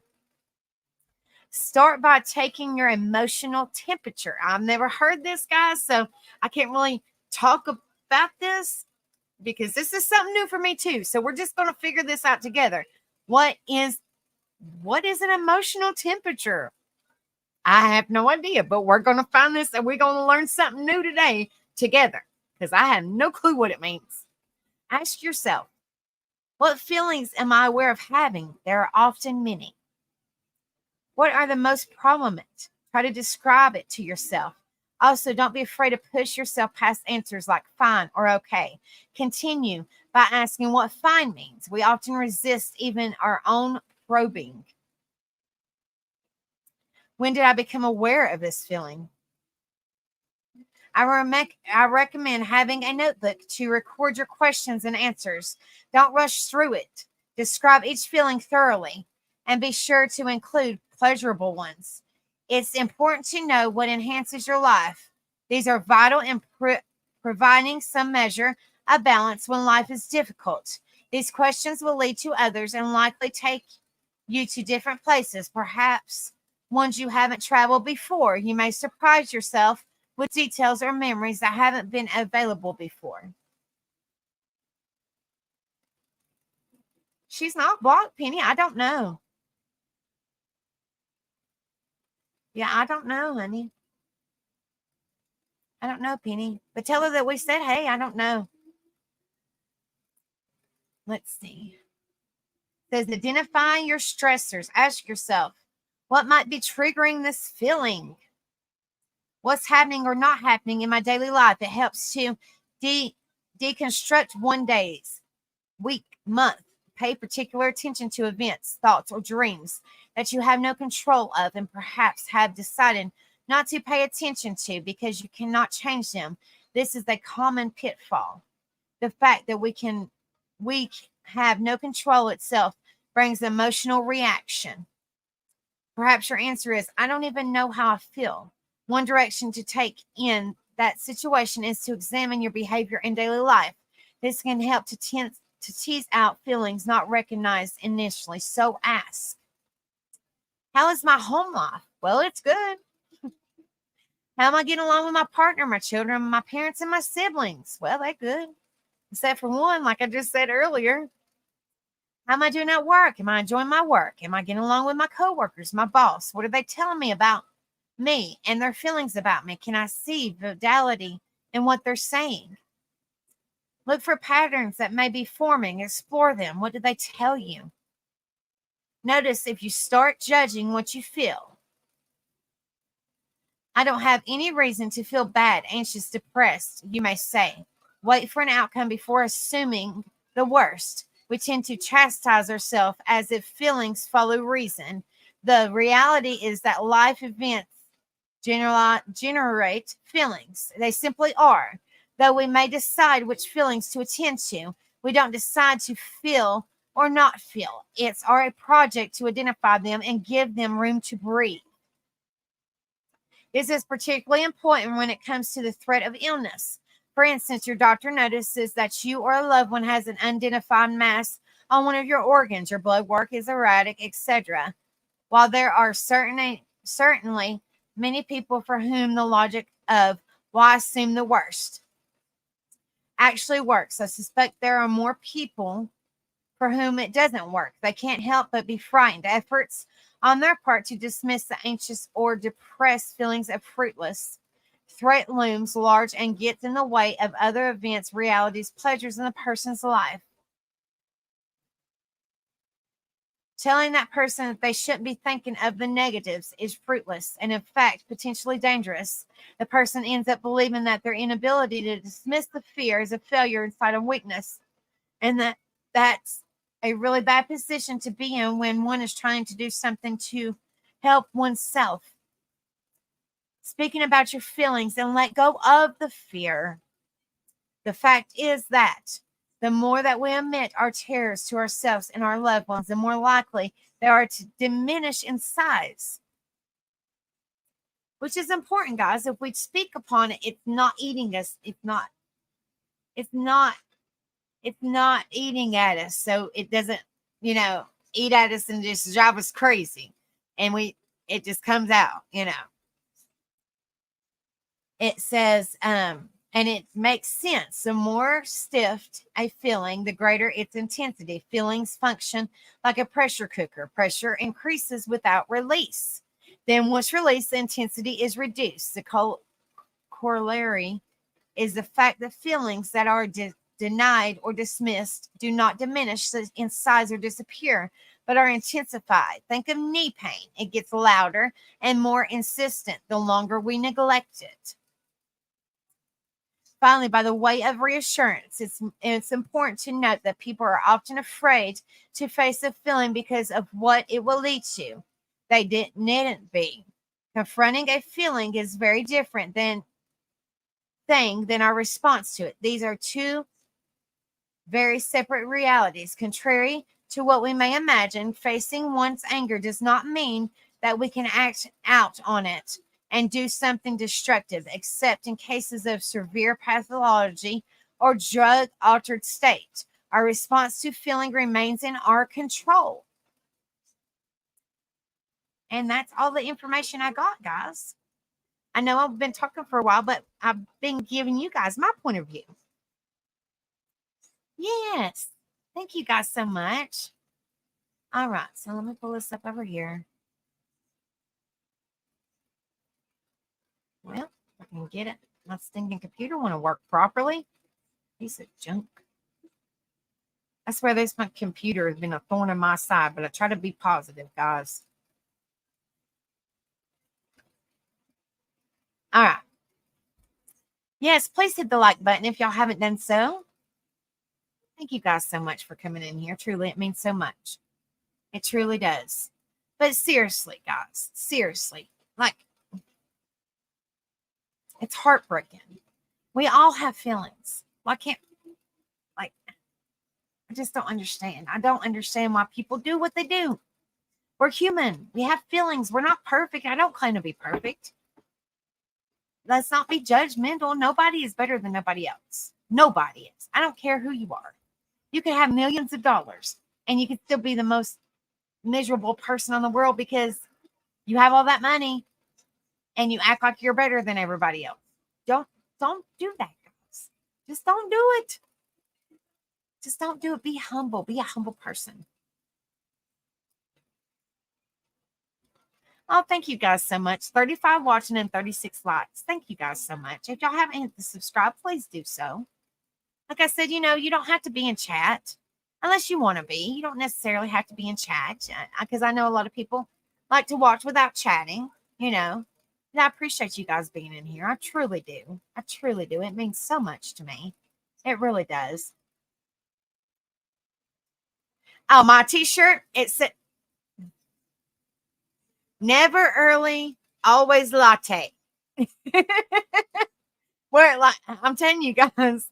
Start by taking your emotional temperature. I've never heard this, guys, so I can't really talk about this because this is something new for me too. So we're just going to figure this out together. What is an emotional temperature? I have no idea, but we're going to find this and we're going to learn something new today together because I have no clue what it means. Ask yourself, what feelings am I aware of having? There are often many. What are the most prominent? Try to describe it to yourself. Also, don't be afraid to push yourself past answers like fine or okay. Continue by asking what fine means. We often resist even our own probing. When did I become aware of this feeling? I recommend having a notebook to record your questions and answers. Don't rush through it. Describe each feeling thoroughly and be sure to include pleasurable ones. It's important to know what enhances your life. These are vital in providing some measure of balance when life is difficult. These questions will lead to others and likely take you to different places, perhaps ones you haven't traveled before. You may surprise yourself with details or memories that haven't been available before. She's not blocked, Penny. I don't know. Yeah, I don't know, honey. I don't know, Penny. But tell her that we said, hey, I don't know. Let's see. It says identify your stressors. Ask yourself, what might be triggering this feeling? What's happening or not happening in my daily life? It helps to deconstruct one day's, week, month. Pay particular attention to events, thoughts, or dreams that you have no control of and perhaps have decided not to pay attention to because you cannot change them. This is a common pitfall. The fact that we have no control itself brings emotional reaction. Perhaps your answer is, I don't even know how I feel. One direction to take in that situation is to examine your behavior in daily life. This can help to tease out feelings not recognized initially. So ask, how is my home life? Well, it's good. How am I getting along with my partner, my children, my parents, and my siblings? Well, they're good. Except for one, like I just said earlier. How am I doing at work? Am I enjoying my work? Am I getting along with my coworkers, my boss? What are they telling me about me and their feelings about me? Can I see validity in what they're saying? Look for patterns that may be forming. Explore them. What do they tell you? Notice if you start judging what you feel. I don't have any reason to feel bad, anxious, depressed, you may say. Wait for an outcome before assuming the worst. We tend to chastise ourselves as if feelings follow reason. The reality is that life events generate feelings. They simply are. Though we may decide which feelings to attend to, we don't decide to feel or not feel. It's our project to identify them and give them room to breathe. This is particularly important when it comes to the threat of illness. For instance, your doctor notices that you or a loved one has an unidentified mass on one of your organs, your blood work is erratic, etc. While there are certainly many people for whom the logic of why assume the worst actually works, I suspect there are more people for whom it doesn't work. They can't help but be frightened. Efforts on their part to dismiss the anxious or depressed feelings are fruitless. Threat looms large and gets in the way of other events, realities, pleasures in a person's life. Telling that person that they shouldn't be thinking of the negatives is fruitless and, in fact, potentially dangerous. The person ends up believing that their inability to dismiss the fear is a failure instead of weakness, and that's a really bad position to be in when one is trying to do something to help oneself. Speaking about your feelings and let go of the fear. The fact is that the more that we admit our terrors to ourselves and our loved ones, the more likely they are to diminish in size. Which is important, guys. If we speak upon it, it's not eating us. It's not eating at us. So it doesn't, eat at us and just drive us crazy. And it just comes out, It says, and it makes sense. The more stiffed a feeling, the greater its intensity. Feelings function like a pressure cooker. Pressure increases without release. Then once released, the intensity is reduced. The corollary is the fact that feelings that are denied or dismissed do not diminish in size or disappear, but are intensified. Think of knee pain. It gets louder and more insistent the longer we neglect it. Finally, by the way of reassurance, it's important to note that people are often afraid to face a feeling because of what it will lead to. They needn't be. Confronting a feeling is very different than our response to it. These are two very separate realities. Contrary to what we may imagine, facing one's anger does not mean that we can act out on it and do something destructive, except in cases of severe pathology or drug-altered state. Our response to feeling remains in our control. And that's all the information I got, guys. I know I've been talking for a while, but I've been giving you guys my point of view. Yes. Thank you guys so much. All right. So let me pull this up over here. Well, I can get it. My stinking computer want to work properly. Piece of junk. I swear this my computer has been a thorn in my side, but I try to be positive, guys. All right. Yes, please hit the like button if y'all haven't done so. Thank you guys so much for coming in here. Truly, it means so much. It truly does. But seriously, guys, seriously, like, it's heartbreaking. We all have feelings. Why can't, like, I just don't understand. I don't understand why people do what they do. We're human. We have feelings. We're not perfect. I don't claim to be perfect. Let's not be judgmental. Nobody is better than nobody else. Nobody is. I don't care who you are. You can have millions of dollars and you can still be the most miserable person in the world because you have all that money and you act like you're better than everybody else. Don't do that, guys. Just don't do it. Just don't do it. Be humble. Be a humble person. Oh, thank you guys so much. 35 watching and 36 likes. Thank you guys so much. If y'all haven't hit the subscribe, please do so. Like I said, you don't have to be in chat unless you want to be. You don't necessarily have to be in chat because I know a lot of people like to watch without chatting, And I appreciate you guys being in here. I truly do. I truly do. It means so much to me. It really does. Oh, my t-shirt, it said, never early, always latte. Where, like, I'm telling you guys,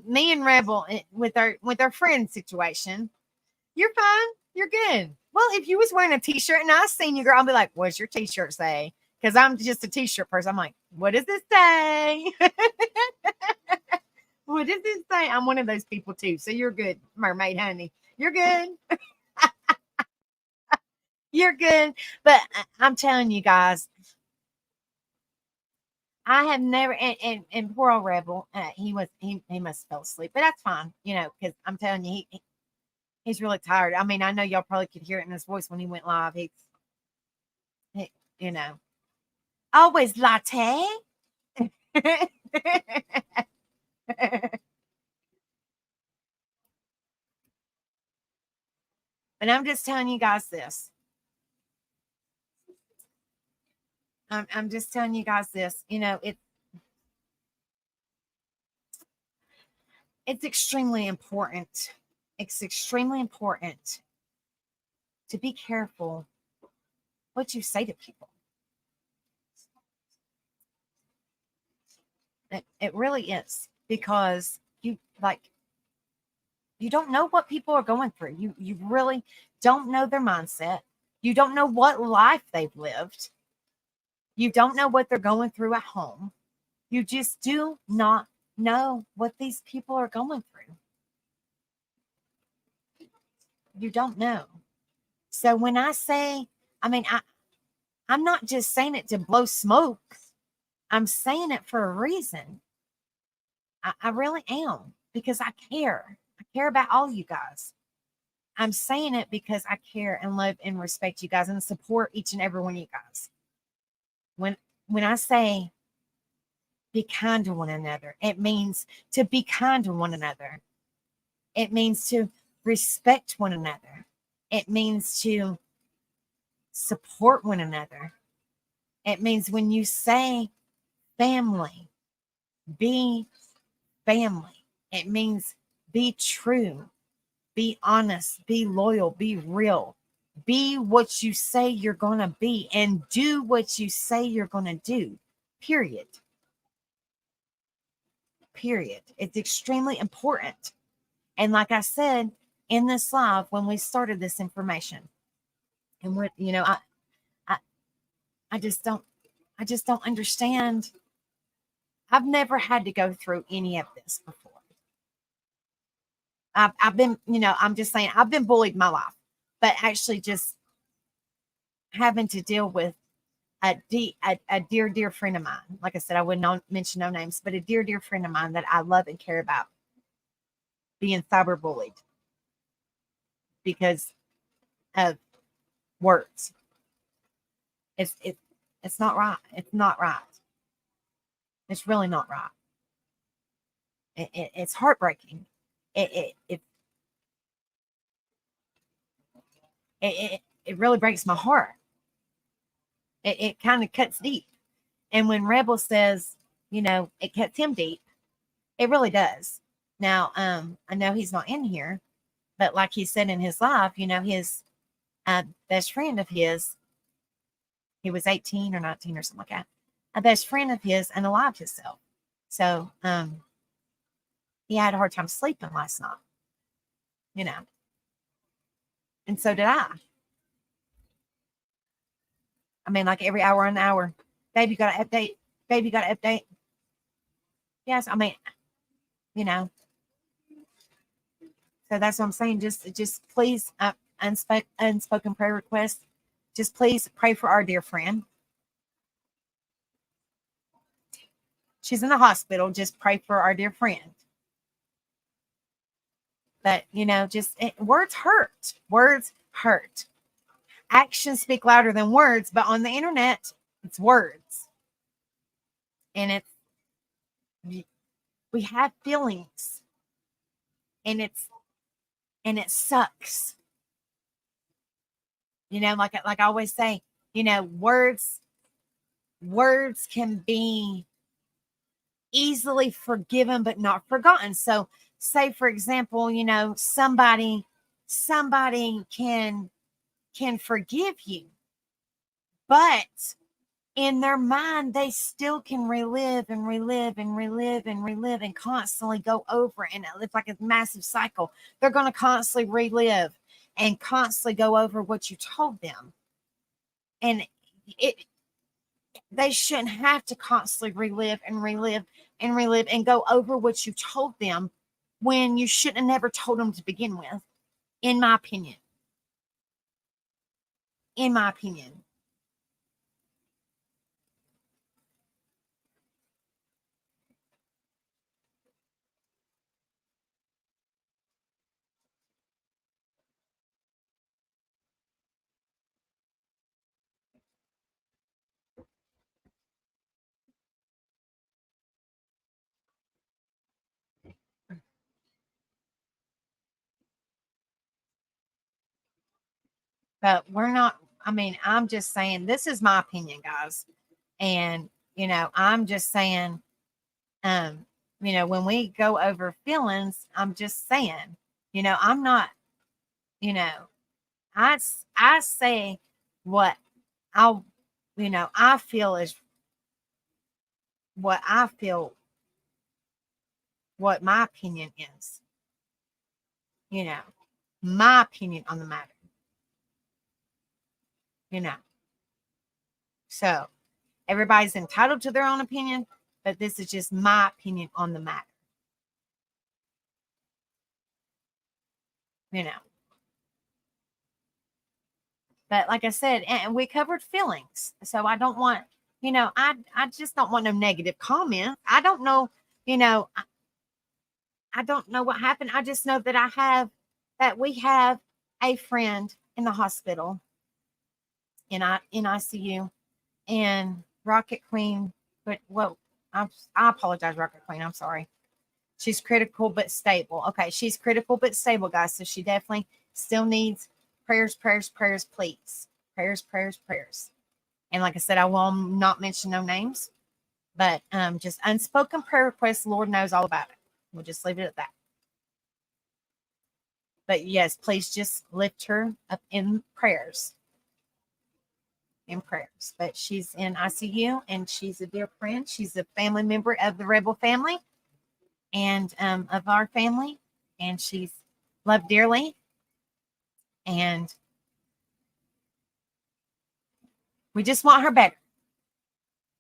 me and Rebel with our friend situation, you're fine, you're good. Well, if you was wearing a t-shirt and I seen you, girl, I'll be like, "What's your t-shirt say?" Because I'm just a t-shirt person. I'm like, "What does it say?" What does it say? I'm one of those people too. So you're good, mermaid honey. You're good. You're good. But I'm telling you guys, I have never and poor old Rebel, he must have fell asleep, but that's fine, because I'm telling you, he's really tired. I mean, I know y'all probably could hear it in his voice when he went live. He you know, always latte. But I'm just telling you guys this. I'm just telling you guys this. It's extremely important. It's extremely important to be careful what you say to people. It really is, because you don't know what people are going through. You really don't know their mindset. You don't know what life they've lived. You don't know what they're going through at home. You just do not know what these people are going through. You don't know. So when I say, I mean, I'm not just saying it to blow smoke. I'm saying it for a reason. I really am, because I care. I care about all you guys. I'm saying it because I care and love and respect you guys and support each and every one of you guys. When I say be kind to one another, it means to be kind to one another. It means to respect one another. It means to support one another. It means when you say family, be family. It means be true, be honest, be loyal, be real. Be what you say you're going to be and do what you say you're going to do. Period. Period. It's extremely important. And like I said in this live when we started this information, and what I I just don't understand. I've never had to go through any of this before. I've been, I'm just saying, I've been bullied my life, but actually just having to deal with a dear, dear friend of mine. Like I said, I would not mention no names, but a dear, dear friend of mine that I love and care about being cyberbullied because of words. It's not right. It's not right. It's really not right. It's heartbreaking. It really breaks my heart. It kind of cuts deep. And when Rebel says, it cuts him deep, it really does. Now, I know he's not in here, but like he said in his life, his best friend of his, he was 18 or 19 or something like that. A best friend of his unalived himself. So he had a hard time sleeping last night, and so did I. I mean, like every hour on the hour, baby got to update, baby got to update. Yes, I mean, you know, so that's what I'm saying. Just please, unspoken prayer request. Just please pray for our dear friend. She's in the hospital. Just pray for our dear friend. But words hurt. Words hurt. Actions speak louder than words. But on the internet, it's words, and we have feelings, and it sucks. Like I always say, words can be easily forgiven but not forgotten. So say for example, somebody can forgive you, but in their mind they still can relive and relive and relive and relive and constantly go over, and it's like a massive cycle. They're going to constantly relive and constantly go over what you told them, and they shouldn't have to constantly relive and relive and relive and go over what you told them when you shouldn't have never told them to begin with, in my opinion. In my opinion. But we're not, I mean, I'm just saying, this is my opinion, guys. And, I'm just saying, when we go over feelings, I'm just saying, I'm not, you know, I say what I'll, I feel is what I feel, what my opinion is, you know, my opinion on the matter, you know. So everybody's entitled to their own opinion, but this is just my opinion on the matter, you know. But like I said, and we covered feelings. So I don't want, I just don't want no negative comment. I don't know, I don't know what happened. I just know that we have a friend in the hospital in ICU, and Rocket Queen, but I apologize, Rocket Queen. I'm sorry. She's critical but stable. Okay, she's critical but stable, guys. So she definitely still needs prayers, prayers, prayers, please. Prayers, prayers, prayers. And like I said, I will not mention no names, but just unspoken prayer requests. Lord knows all about it. We'll just leave it at that. But yes, please just lift her up in prayers. In prayers. But she's in ICU, and she's a dear friend. She's a family member of the Rebel family and of our family, and she's loved dearly. And we just want her better.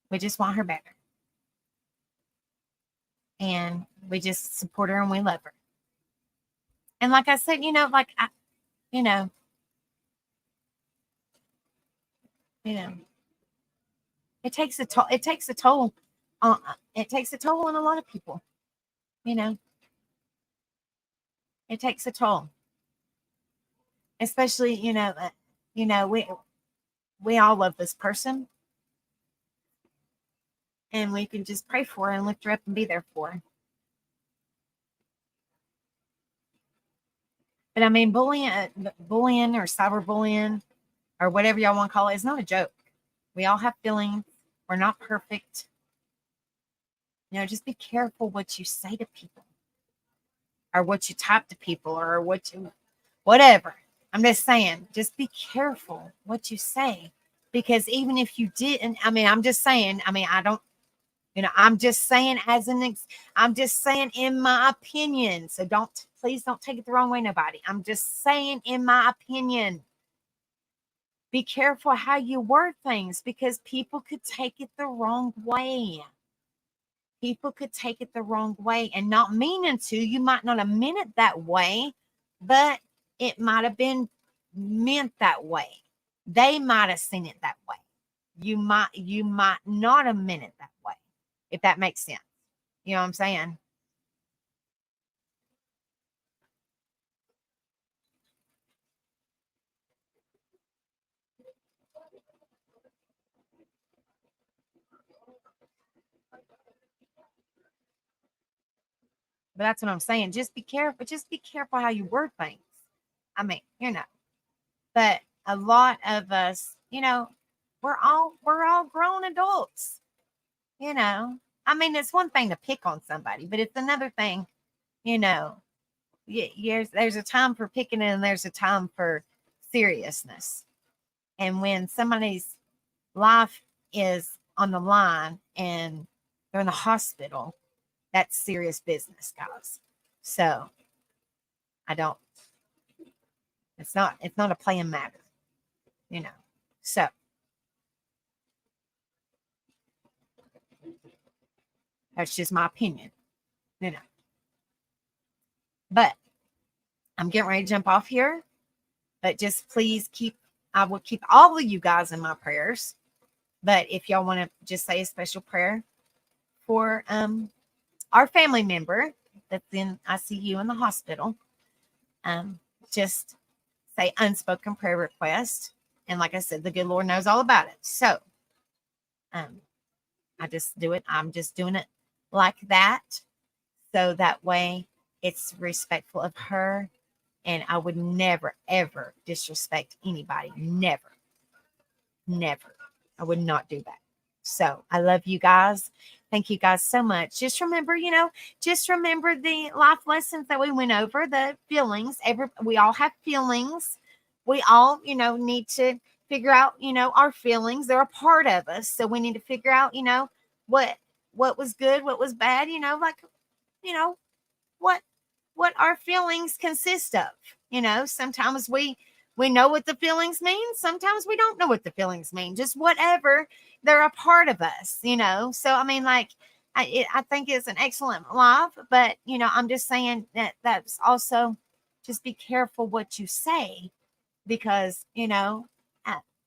We just want her better. And we just support her and we love her. And like I said, you know, it takes a toll. It takes a toll. It takes a toll on a lot of people. It takes a toll, especially we all love this person, and we can just pray for her and lift her up and be there for her. But I mean, bullying or cyberbullying or whatever y'all want to call it is not a joke. We all have feelings. We're not perfect. You know, just be careful what you say to people or what you type to people or whatever. I'm just saying, just be careful what you say, because even if you didn't, I mean, I'm just saying, I mean, I don't, you know, I'm just saying I'm just saying in my opinion. So please don't take it the wrong way, nobody. I'm just saying in my opinion. Be careful how you word things, because people could take it the wrong way. People could take it the wrong way and not meaning to. You might not have meant it that way, but it might have been meant that way. They might have seen it that way. You might not have meant it that way, if that makes sense. You know what I'm saying? But that's what I'm saying. Just be careful. Just be careful how you word things. I mean, you know, but a lot of us, you know, we're all grown adults. You know, I mean, it's one thing to pick on somebody, but it's another thing, you know, there's a time for picking and there's a time for seriousness. And when somebody's life is on the line and they're in the hospital, that's serious business, guys. So I don't, it's not a playing matter, you know. So that's just my opinion, you know. But I'm getting ready to jump off here. But just please I will keep all of you guys in my prayers. But if y'all want to just say a special prayer for our family member that's in ICU in the hospital, just say unspoken prayer request. And like I said, the good Lord knows all about it. So I just do it. I'm just doing it like that. So that way it's respectful of her. And I would never, ever disrespect anybody. Never. Never. I would not do that. So I love you guys. Thank you guys so much. Just remember, you know, just remember the life lessons that we went over, the feelings. We all have feelings. We all, you know, need to figure out, you know, our feelings. They're a part of us. So we need to figure out, you know, what was good, what was bad, you know, like, you know, what our feelings consist of. You know, sometimes we know what the feelings mean. Sometimes we don't know what the feelings mean. Just whatever, they're a part of us, you know. So I mean, like, I think it's an excellent life, but you know, I'm just saying that's also just be careful what you say, because you know,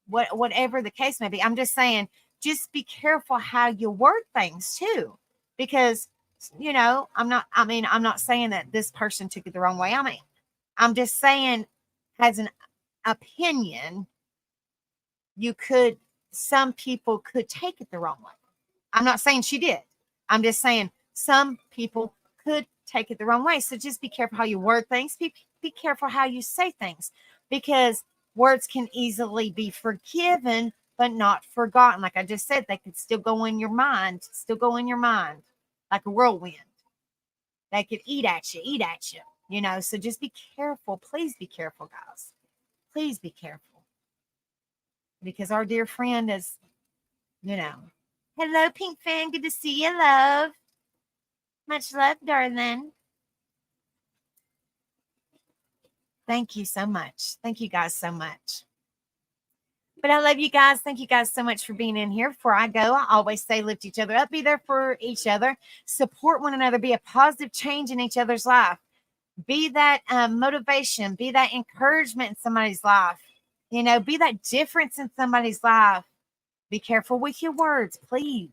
whatever the case may be. I'm just saying, just be careful how you word things too, because you know, I'm not saying that this person took it the wrong way. I mean, I'm just saying, as an opinion, some people could take it the wrong way. I'm not saying she did. I'm just saying some people could take it the wrong way. So just be careful how you word things. Be careful how you say things, because words can easily be forgiven, but not forgotten. Like I just said, they could still go in your mind, like a whirlwind. They could eat at you, you know. So just be careful. Please be careful, guys. Please be careful. Because our dear friend is, you know. Hello, Pink Fan. Good to see you, love. Much love, darling. Thank you so much. Thank you guys so much. But I love you guys. Thank you guys so much for being in here. Before I go, I always say lift each other up, be there for each other, support one another, be a positive change in each other's life. Be that motivation, be that encouragement in somebody's life. You know, be that difference in somebody's life. Be careful with your words, please.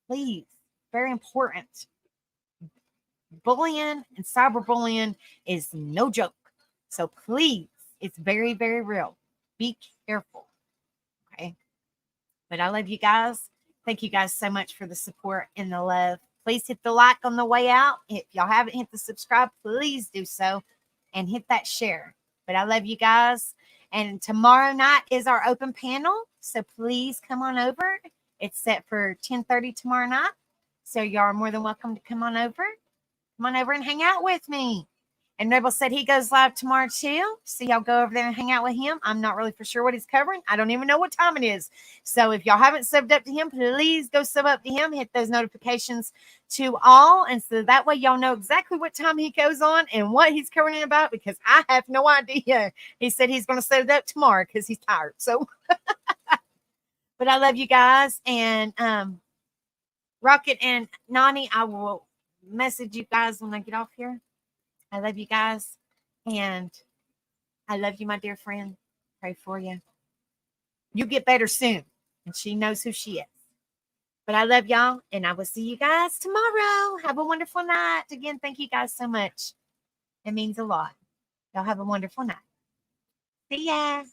Please. Very important. Bullying and cyberbullying is no joke. So please, it's very, very real. Be careful. Okay. But I love you guys. Thank you guys so much for the support and the love. Please hit the like on the way out. If y'all haven't hit the subscribe, please do so and hit that share. But I love you guys. And tomorrow night is our open panel. So please come on over. It's set for 10:30 tomorrow night. So y'all are more than welcome to come on over. Come on over and hang out with me. And Rebel said he goes live tomorrow too. So y'all go over there and hang out with him. I'm not really for sure what he's covering. I don't even know what time it is. So if y'all haven't subbed up to him, please go sub up to him. Hit those notifications to all. And so that way y'all know exactly what time he goes on and what he's covering about, because I have no idea. He said he's going to set it up tomorrow because he's tired. So, but I love you guys. And Rocket and Nani, I will message you guys when I get off here. I love you guys, and I love you, my dear friend. Pray for you. You get better soon, and she knows who she is. But I love y'all, and I will see you guys tomorrow. Have a wonderful night. Again, thank you guys so much. It means a lot. Y'all have a wonderful night. See ya.